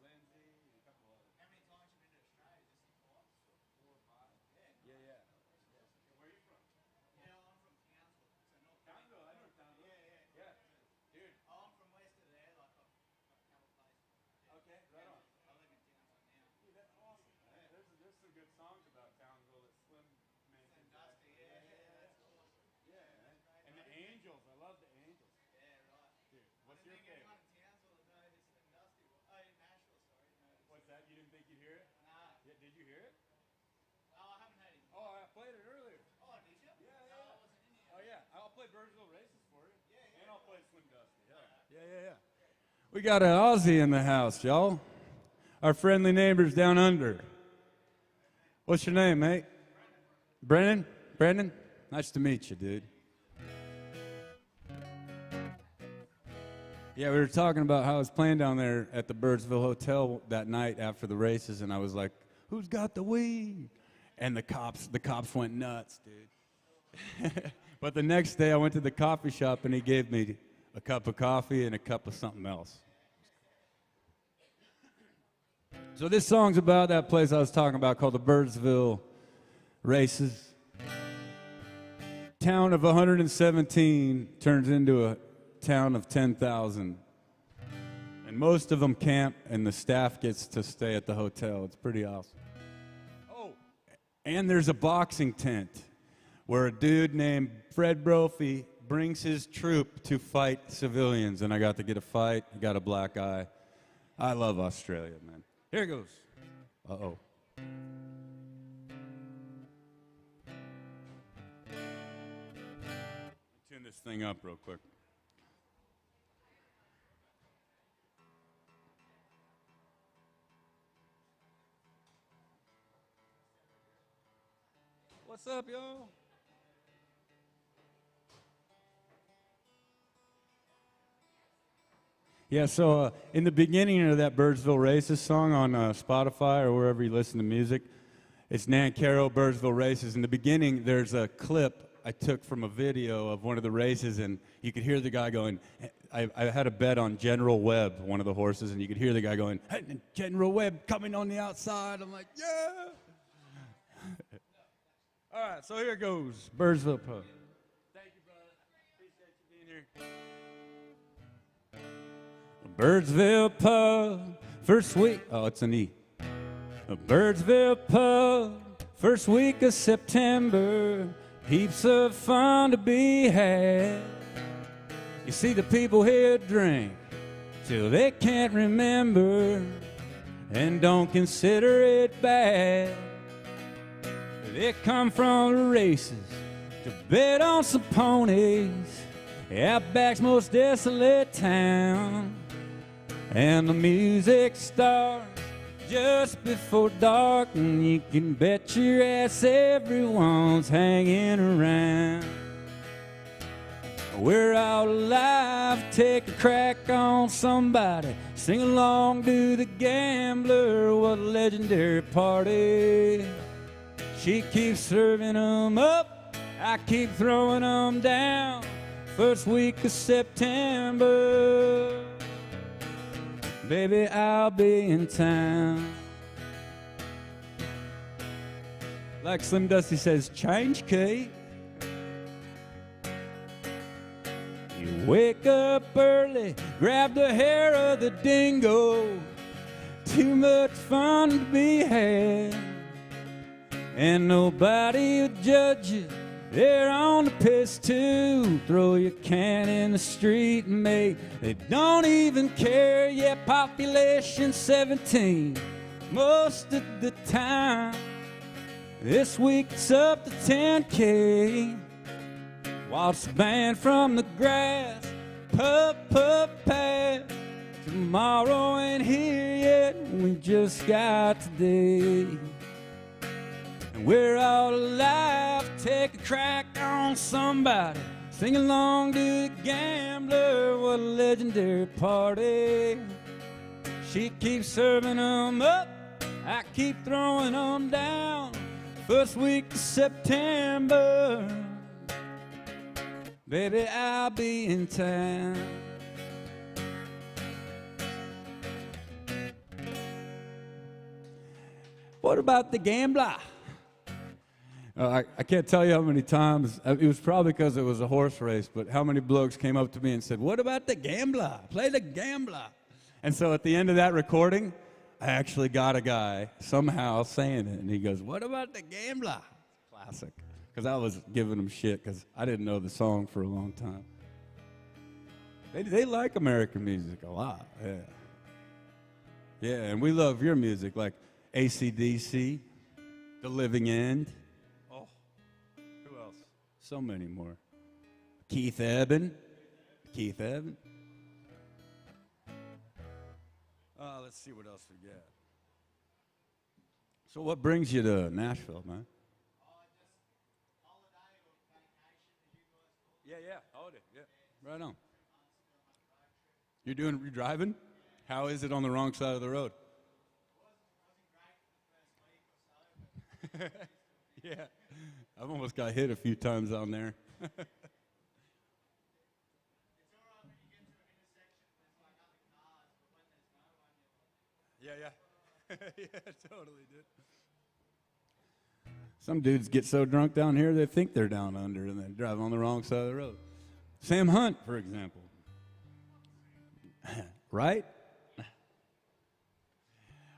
Lindsay, and a couple others. How many times you been to Australia? Just the twice? 4 or 5. Yeah. Yeah. That's awesome. Where are you from? Yeah, I'm from Townsville. So not Townsville. I know Townsville. Yeah, yeah. Yeah. Dude. Oh, I'm from west of there, like a songs about Townsville that Slim mentioned. Dusty, yeah, that's awesome. Yeah, man. And the Angels. I love the Angels. Yeah, right. Dude, what's your I didn't think favorite? anyone in Townsville would know who Slim Dusty was. Oh, in Nashville, sorry. No, What's that? You didn't think you'd hear it? Nah. Yeah, did you hear it? Oh, I haven't heard him. Oh, I played it earlier. Oh, did you? Yeah, No, yeah. I wasn't in here. Oh, yeah. I'll play Birdsville Races for you. Yeah, yeah. And I'll play Slim Dusty. Yeah. We got an Aussie in the house, y'all. Our friendly neighbors down under. What's your name, mate? Brennan. Brendan? Nice to meet you, dude. Yeah, we were talking about how I was playing down there at the Birdsville Hotel that night after the races, and I was like, "Who's got the weed?" And the cops went nuts, dude. But the next day, I went to the coffee shop, and he gave me a cup of coffee and a cup of something else. So this song's about that place I was talking about called the Birdsville Races. Town of 117 turns into a town of 10,000. And most of them camp, and the staff gets to stay at the hotel. It's pretty awesome. Oh, and there's a boxing tent where a dude named Fred Brophy brings his troop to fight civilians, and I got to get a fight. I got a black eye. I love Australia, man. Here it goes. Uh-oh. Tune this thing up real quick. What's up, y'all? Yeah, so in the beginning of that Birdsville Races song on Spotify or wherever you listen to music, it's Nan Caro, Birdsville Races. In the beginning, there's a clip I took from a video of one of the races, and you could hear the guy going, I had a bet on General Webb, one of the horses, and you could hear the guy going, "Hey, General Webb coming on the outside." I'm like, yeah. All right, so here goes, Birdsville Pub. Thank you, brother. Appreciate you being here. Birdsville Pub, first week. Oh, it's an E. A Birdsville Pub, first week of September. Heaps of fun to be had. You see the people here drink till they can't remember and don't consider it bad. They come from the races to bet on some ponies, Outback's most desolate town. And the music starts just before dark, and you can bet your ass everyone's hanging around. We're all alive, take a crack on somebody, sing along to the gambler, what a legendary party. She keeps serving them up, I keep throwing them down, first week of September. Baby, I'll be in town. Like Slim Dusty says, change key. You wake up early, grab the hair of the dingo. Too much fun to be had. And nobody will judge you. They're on the piss too. Throw your can in the street, mate. They don't even care. Yeah, population 17 most of the time. This week it's up to 10K. Watch the band from the grass, puff, puff, pass. Tomorrow ain't here yet, we just got today. And we're all alive, take a crack on somebody, sing along to the gambler, what a legendary party. She keeps serving them up, I keep throwing them down, first week of September. Baby, I'll be in town. What about the gambler? I can't tell you how many times, it was probably because it was a horse race, but how many blokes came up to me and said, "What about the gambler? Play the gambler." And so at the end of that recording, I actually got a guy somehow saying it, and he goes, "What about the gambler?" Classic. Because I was giving him shit because I didn't know the song for a long time. They like American music a lot. Yeah. Yeah, and we love your music, like AC/DC, The Living End. Oh, who else? So many more. Keith Eben. Keith Eben. Let's see what else we got. So what brings you to Nashville, man? Yeah. Holiday, yeah. Right on. You're driving? How is it on the wrong side of the road? Yeah. I've almost got hit a few times on there. Yeah. Yeah, totally, dude. Some dudes get so drunk down here they think they're down under and they drive on the wrong side of the road. Sam Hunt, for example. Right?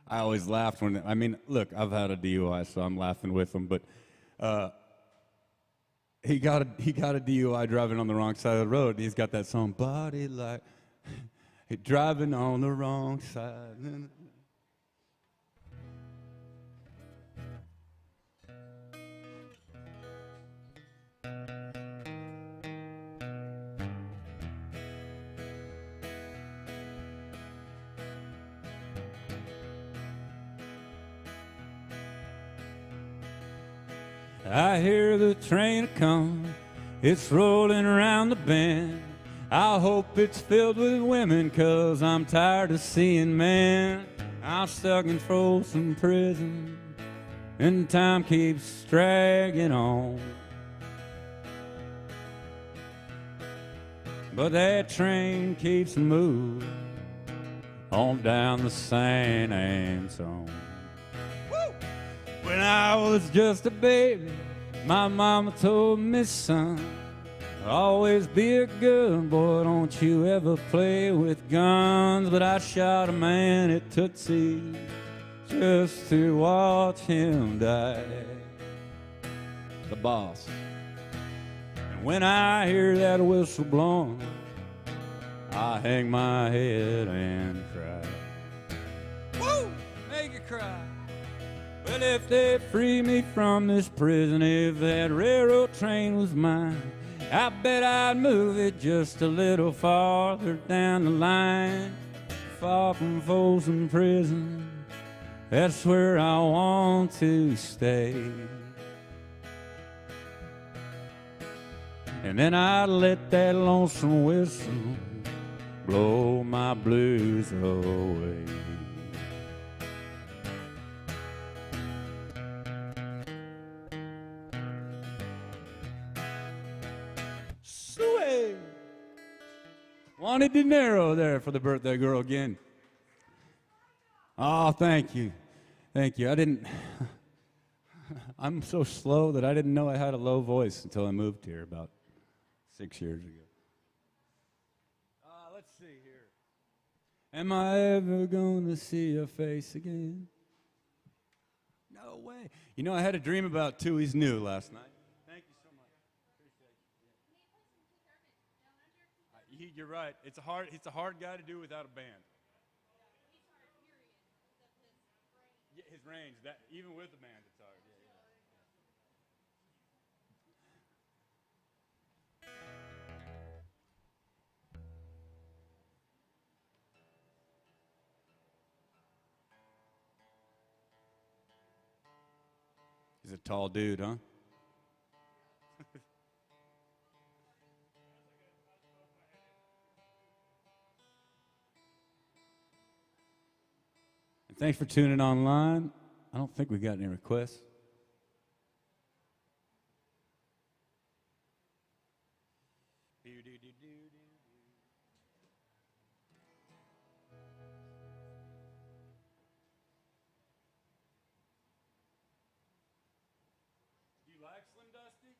I always laughed when, I mean, look, I've had a DUI, so I'm laughing with him, but he got a DUI driving on the wrong side of the road. He's got that song, "Body Like," driving on the wrong side. I hear the train come, it's rolling around the bend. I hope it's filled with women, 'cause I'm tired of seeing men. I'm stuck in Folsom Prison, and time keeps dragging on. But that train keeps moving on down the San Antone. When I was just a baby, my mama told me, "Son, always be a good boy, don't you ever play with guns." But I shot a man at Tootsie just to watch him die. The boss. And when I hear that whistle blowing, I hang my head and cry. Woo! Make it cry. Well, if they free me from this prison, if that railroad train was mine, I bet I'd move it just a little farther down the line. Far from Folsom Prison, that's where I want to stay. And then I'd let that lonesome whistle blow my blues away. Sweet. Wanted dinero there for the birthday girl again. Oh, thank you. Thank you. I'm so slow that I didn't know I had a low voice until I moved here about 6 years ago. Let's see here. Am I ever going to see your face again? No way. You know, I had a dream about Tui's New last night. Thank you so much. Appreciate it. You're right. It's a hard guy to do without a band. Yeah, his range, that even with the band, it's hard. He's a tall dude, huh? And thanks for tuning online. I don't think we got any requests. Do you like Slim Dusty?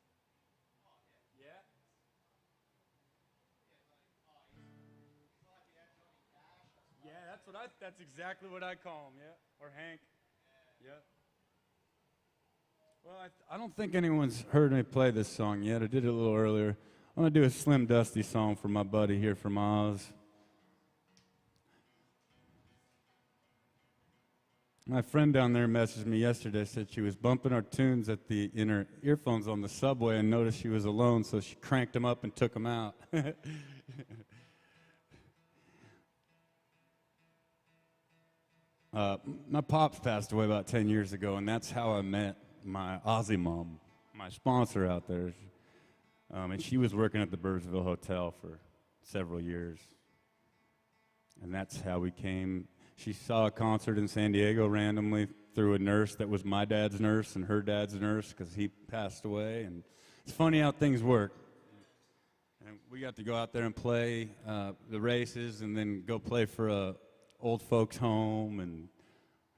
Yeah? Yeah, That's exactly what I call him, yeah. Or Hank. Yeah. Well, I don't think anyone's heard me play this song yet. I did it a little earlier. I'm going to do a Slim Dusty song for my buddy here from Oz. My friend down there messaged me yesterday, said she was bumping our tunes in her earphones on the subway and noticed she was alone, so she cranked them up and took them out. My pops passed away about 10 years ago, and that's how I met my Aussie mom, my sponsor out there. And she was working at the Burnsville Hotel for several years. And that's how we came. She saw a concert in San Diego randomly through a nurse that was my dad's nurse and her dad's nurse because he passed away. And it's funny how things work. And we got to go out there and play the races and then go play for a old folks home, and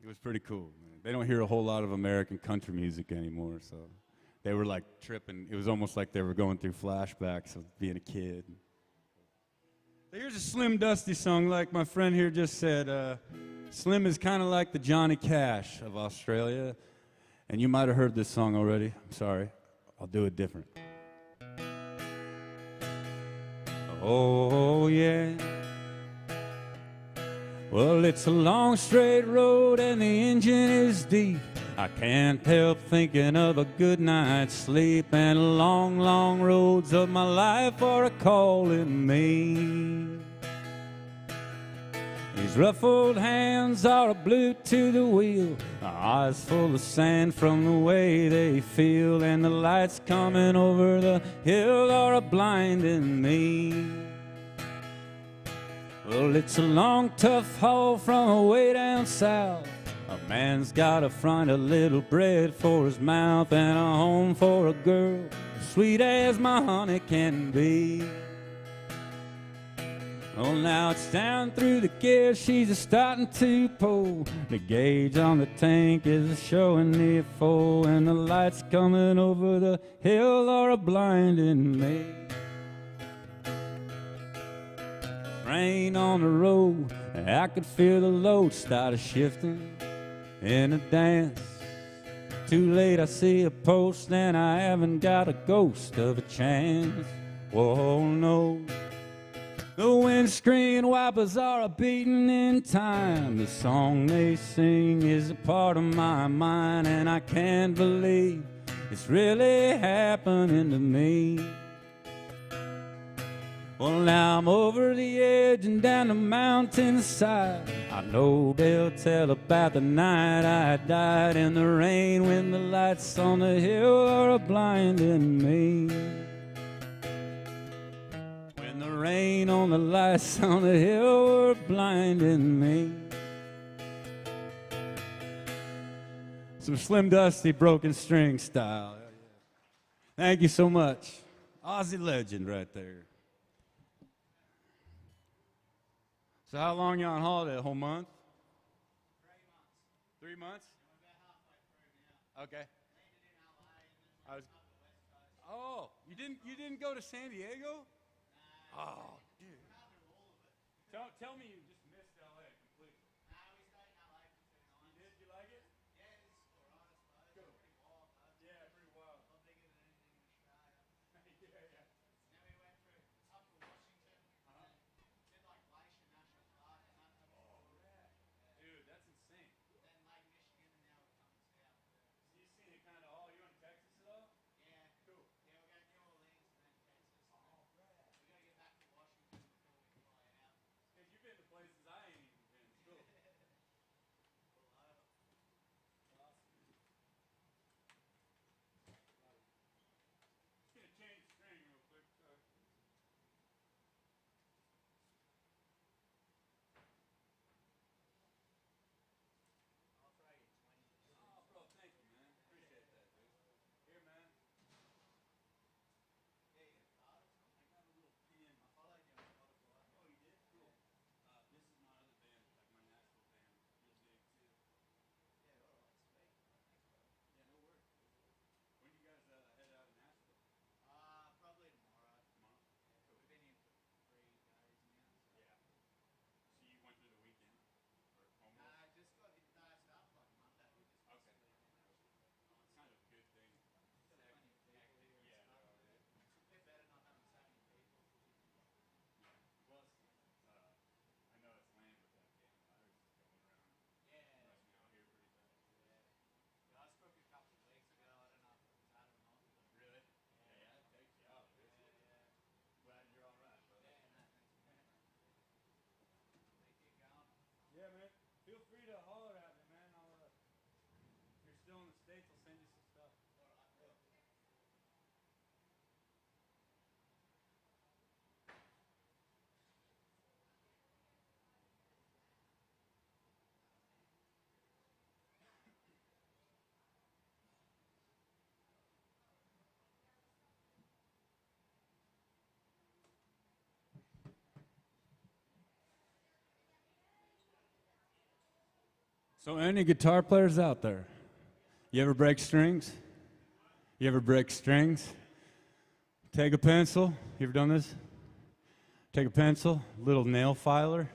it was pretty cool. They don't hear a whole lot of American country music anymore, so they were like tripping. It was almost like they were going through flashbacks of being a kid. So here's a Slim Dusty song, like my friend here just said. Slim is kind of like the Johnny Cash of Australia, and you might have heard this song already. I'm sorry. I'll do it different. Oh, yeah. Well, it's a long straight road and the engine is deep. I can't help thinking of a good night's sleep, and long, long roads of my life are a-calling me. These ruffled hands are glued to the wheel, my eyes full of sand from the way they feel, and the lights coming over the hill are blinding me. Well, it's a long, tough haul from way down south. A man's gotta find a little bread for his mouth and a home for a girl as sweet as my honey can be. Well, now it's down through the gear, she's a starting to pull. The gauge on the tank is showing near full, and the lights coming over the hill are blinding me. Rain on the road, I could feel the load start shifting in a dance. Too late, I see a post and I haven't got a ghost of a chance. Whoa, no. The windscreen wipers are a beating in time. The song they sing is a part of my mind, and I can't believe it's really happening to me. Well, now I'm over the edge and down the mountainside. I know they'll tell about the night I died in the rain when the lights on the hill are blinding me. When the rain on the lights on the hill were blinding me. Some Slim Dusty Broken String style. Thank you so much. Aussie legend right there. So how long you on holiday? A whole month? 3 months. 3 months? We're about halfway through now. Okay. Landed in LA and then I was, up the west coast. oh, you didn't go to San Diego? Oh, dude. We're not through all of it. Tell me you just missed LA completely. We stayed in LA for 2 nights. Did you like it? Yeah, it is alright, I suppose. Cool. It's pretty wild, though. Yeah, pretty wild. A lot bigger than anything in Australia. yeah. Then we went through up to Washington and did like Glacier National Park and that. That was cool. Dude, that's insane. Then Lake Michigan and now we're coming south. So you've seen it kind of all. You in Texas at all? Yeah. Cool. Yeah, we'll go to New Orleans and then Texas. And then we got to get back to Washington before we fly out. Because you've been to places So any guitar players out there? You ever break strings? You ever break strings? Take a pencil. You ever done this? Take a pencil, little nail filer,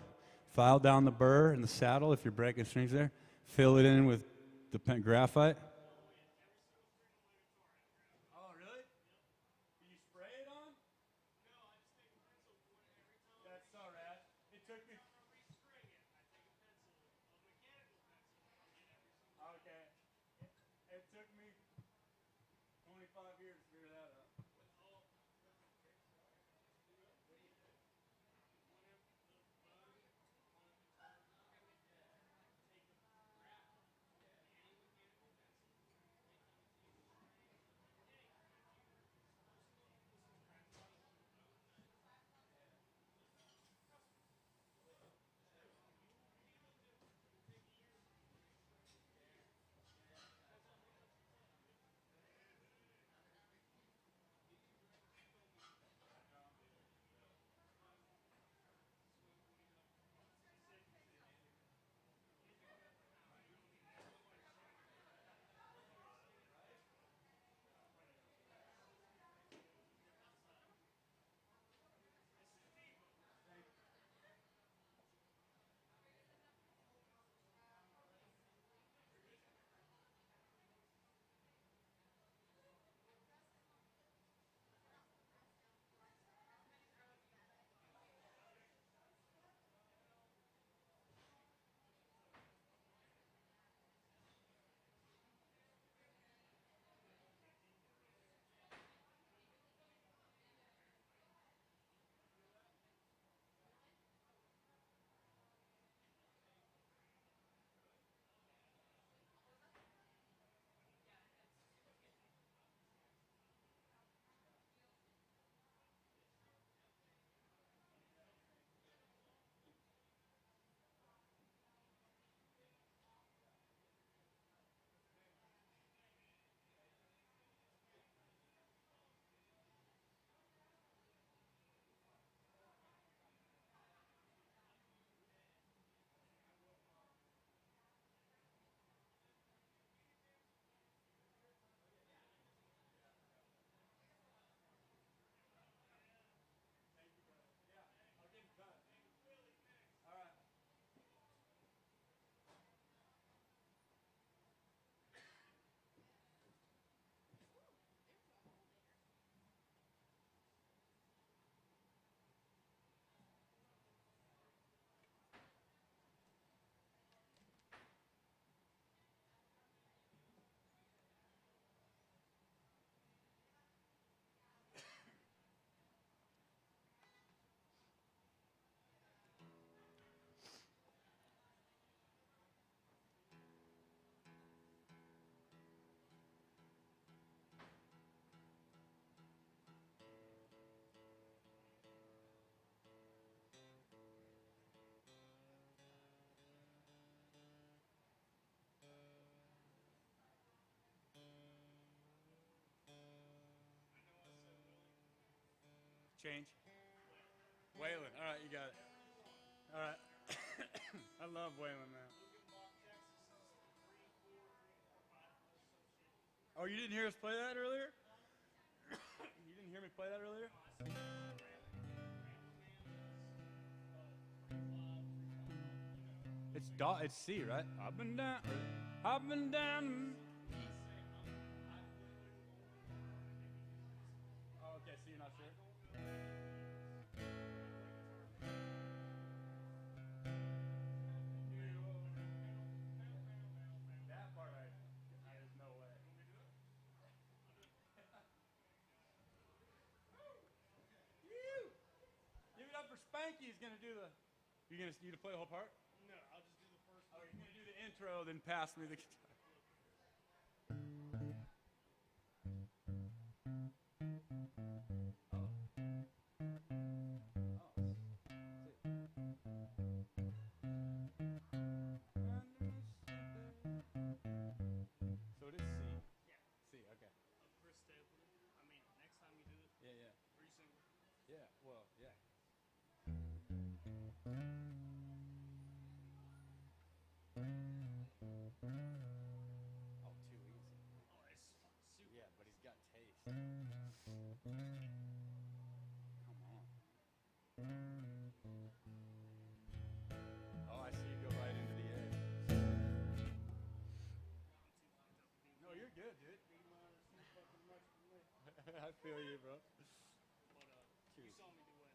file down the burr in the saddle if you're breaking strings there. Fill it in with the graphite. Oh, really? Can you spray it on? No, I just take a pencil point every time. That's so rad. It took me. I want to restring it. I take a pencil, a mechanical pencil, and I'll get every single. Okay. It took me 25 years to figure that out. Change. Waylon. All right, you got it. All right. I love Waylon, man. Oh, you didn't hear us play that earlier? You didn't hear me play that earlier? It's C, right? I've been down. I've been down. Oh, okay. So you're not sure? That part, there's no way. Give it up for Spanky. He's gonna do the. You to play the whole part? No, I'll just do the first Oh, one. you're gonna do the intro, then pass me the guitar. So it is C. Yeah. C. Okay. Chris Stapleton. I mean, next time you do it, Yeah, yeah. are you single? Yeah. Well, yeah. Oh, I see you go right into the edge. No, you're good, dude. I feel you, bro. You saw me do well, right?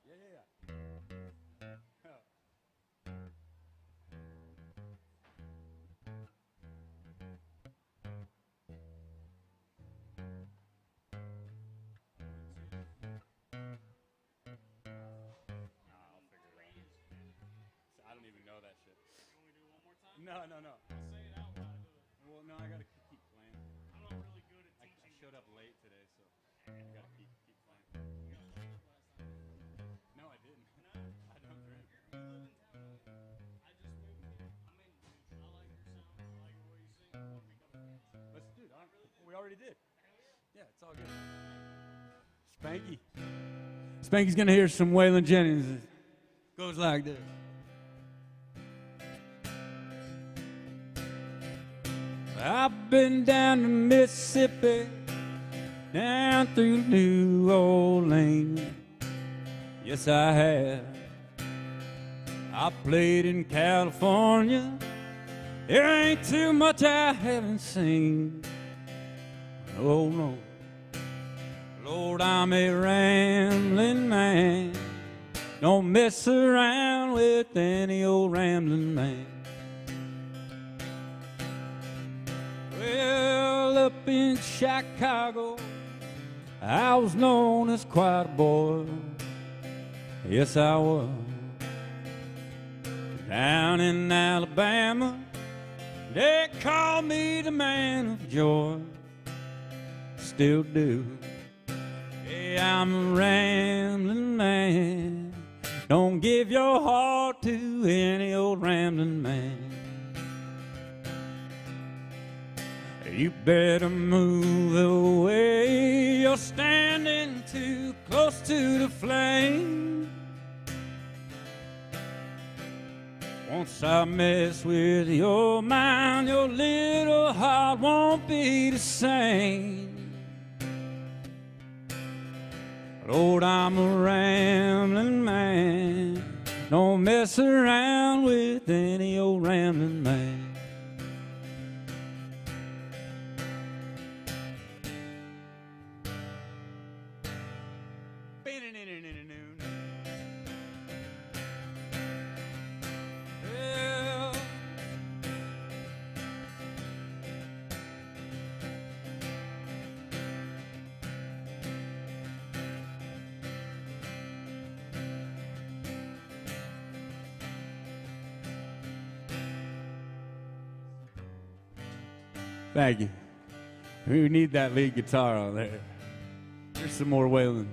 Yeah. I'll figure it out. I don't even know that shit. You want me to do it one more time? No. I'll say it out loud. Well, no, I gotta keep playing. I'm not really good at I teaching. showed up late today, so I gotta keep playing. You got fucked up last time. No, I didn't. No? I don't drink. You live in town. I just moved here. I'm in, dude. I like your sound. I like the way you sing. I want to become a dancer. Let's do it. We already did. Hell yeah. Yeah, it's all good. Spanky. Spanky's gonna hear some Waylon Jennings. It goes like this. I've been down to Mississippi, down through New Orleans. Yes, I have. I played in California. There ain't too much I haven't seen. Oh no. Lord, I'm a rambling man. Don't mess around with any old rambling man. Well, up in Chicago, I was known as quite a boy. Yes, I was. Down in Alabama, they call me the man of joy. Still do. Hey, I'm a rambling man. Don't give your heart to any old rambling man. You better move away. You're standing too close to the flame. Once I mess with your mind, your little heart won't be the same. Lord, I'm a rambling man. Don't mess around with any old rambling man. Well, thank you. We need that lead guitar on there. Here's some more Waylon.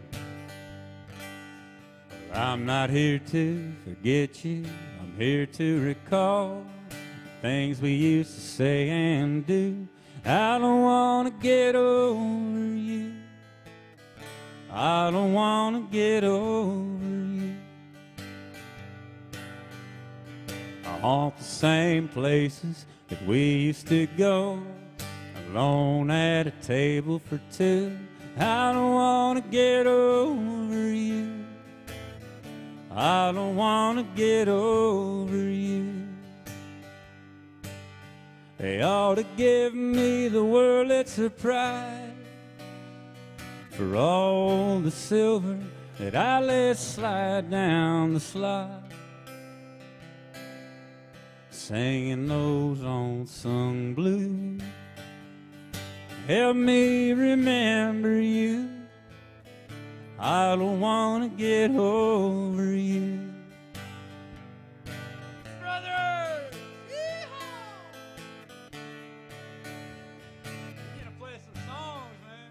I'm not here to forget you. I'm here to recall the things we used to say and do. I don't want to get over you. I don't want to get over you. I haunt the same places that we used to go, alone at a table for two. I don't want to get over you. I don't want to get over you. They ought to give me the world, it's a prize for all the silver that I let slide down the slide, singing those unsung blues. Help me remember you. I don't want to get over you. Brothers! Yeehaw! We're gonna play some songs, man.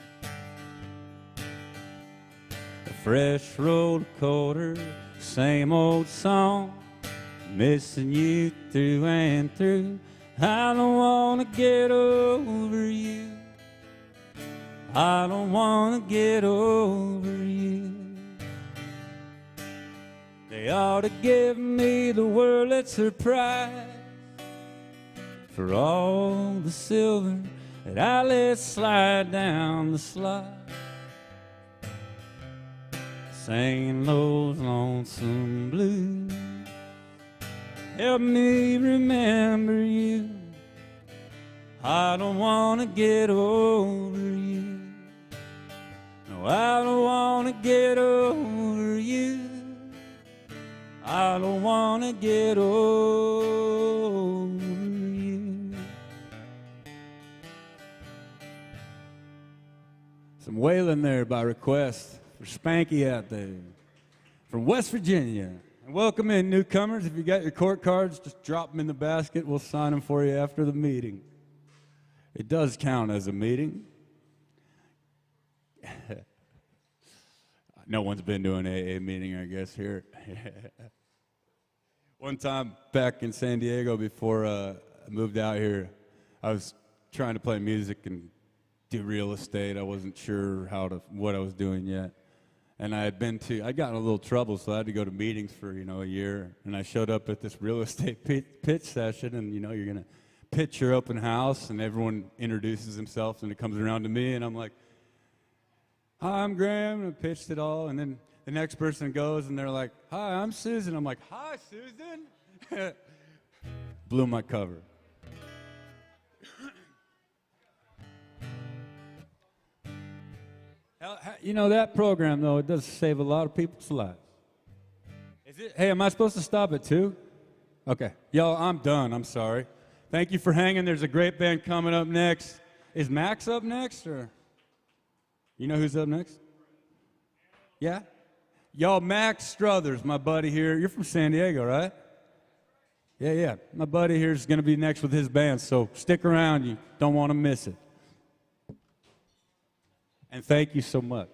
A fresh rolled quarter, same old song, missing you through and through. I don't want to get over you. I don't want to get over you. They ought to give me the world, it's a prize for all the silver that I let slide down the slide, singing those lonesome blues. Help me remember you. I don't want to get over you. No, I don't want to get over you. I don't want to get over you. Some wailing there by request for Spanky out there from West Virginia. And welcome in newcomers. If you got your court cards, just drop them in the basket. We'll sign them for you after the meeting. It does count as a meeting. No one's been to an AA meeting, I guess, here. One time back in San Diego before I moved out here, I was trying to play music and do real estate. I wasn't sure what I was doing yet. And I'd got in a little trouble, so I had to go to meetings for, a year. And I showed up at this real estate pitch session, and, you're going to pitch your open house, and everyone introduces themselves, and it comes around to me, and I'm like, hi, I'm Graham, and I pitched it all. And then the next person goes, and they're like, hi, I'm Susan. I'm like, hi, Susan. Blew my cover. That program, though, it does save a lot of people's lives. Hey, am I supposed to stop at 2? Okay. Y'all, I'm done. I'm sorry. Thank you for hanging. There's a great band coming up next. Is Max up next, or? You know who's up next? Yeah? Y'all, Max Struthers, my buddy here. You're from San Diego, right? Yeah. My buddy here is going to be next with his band, so stick around. You don't want to miss it. And thank you so much.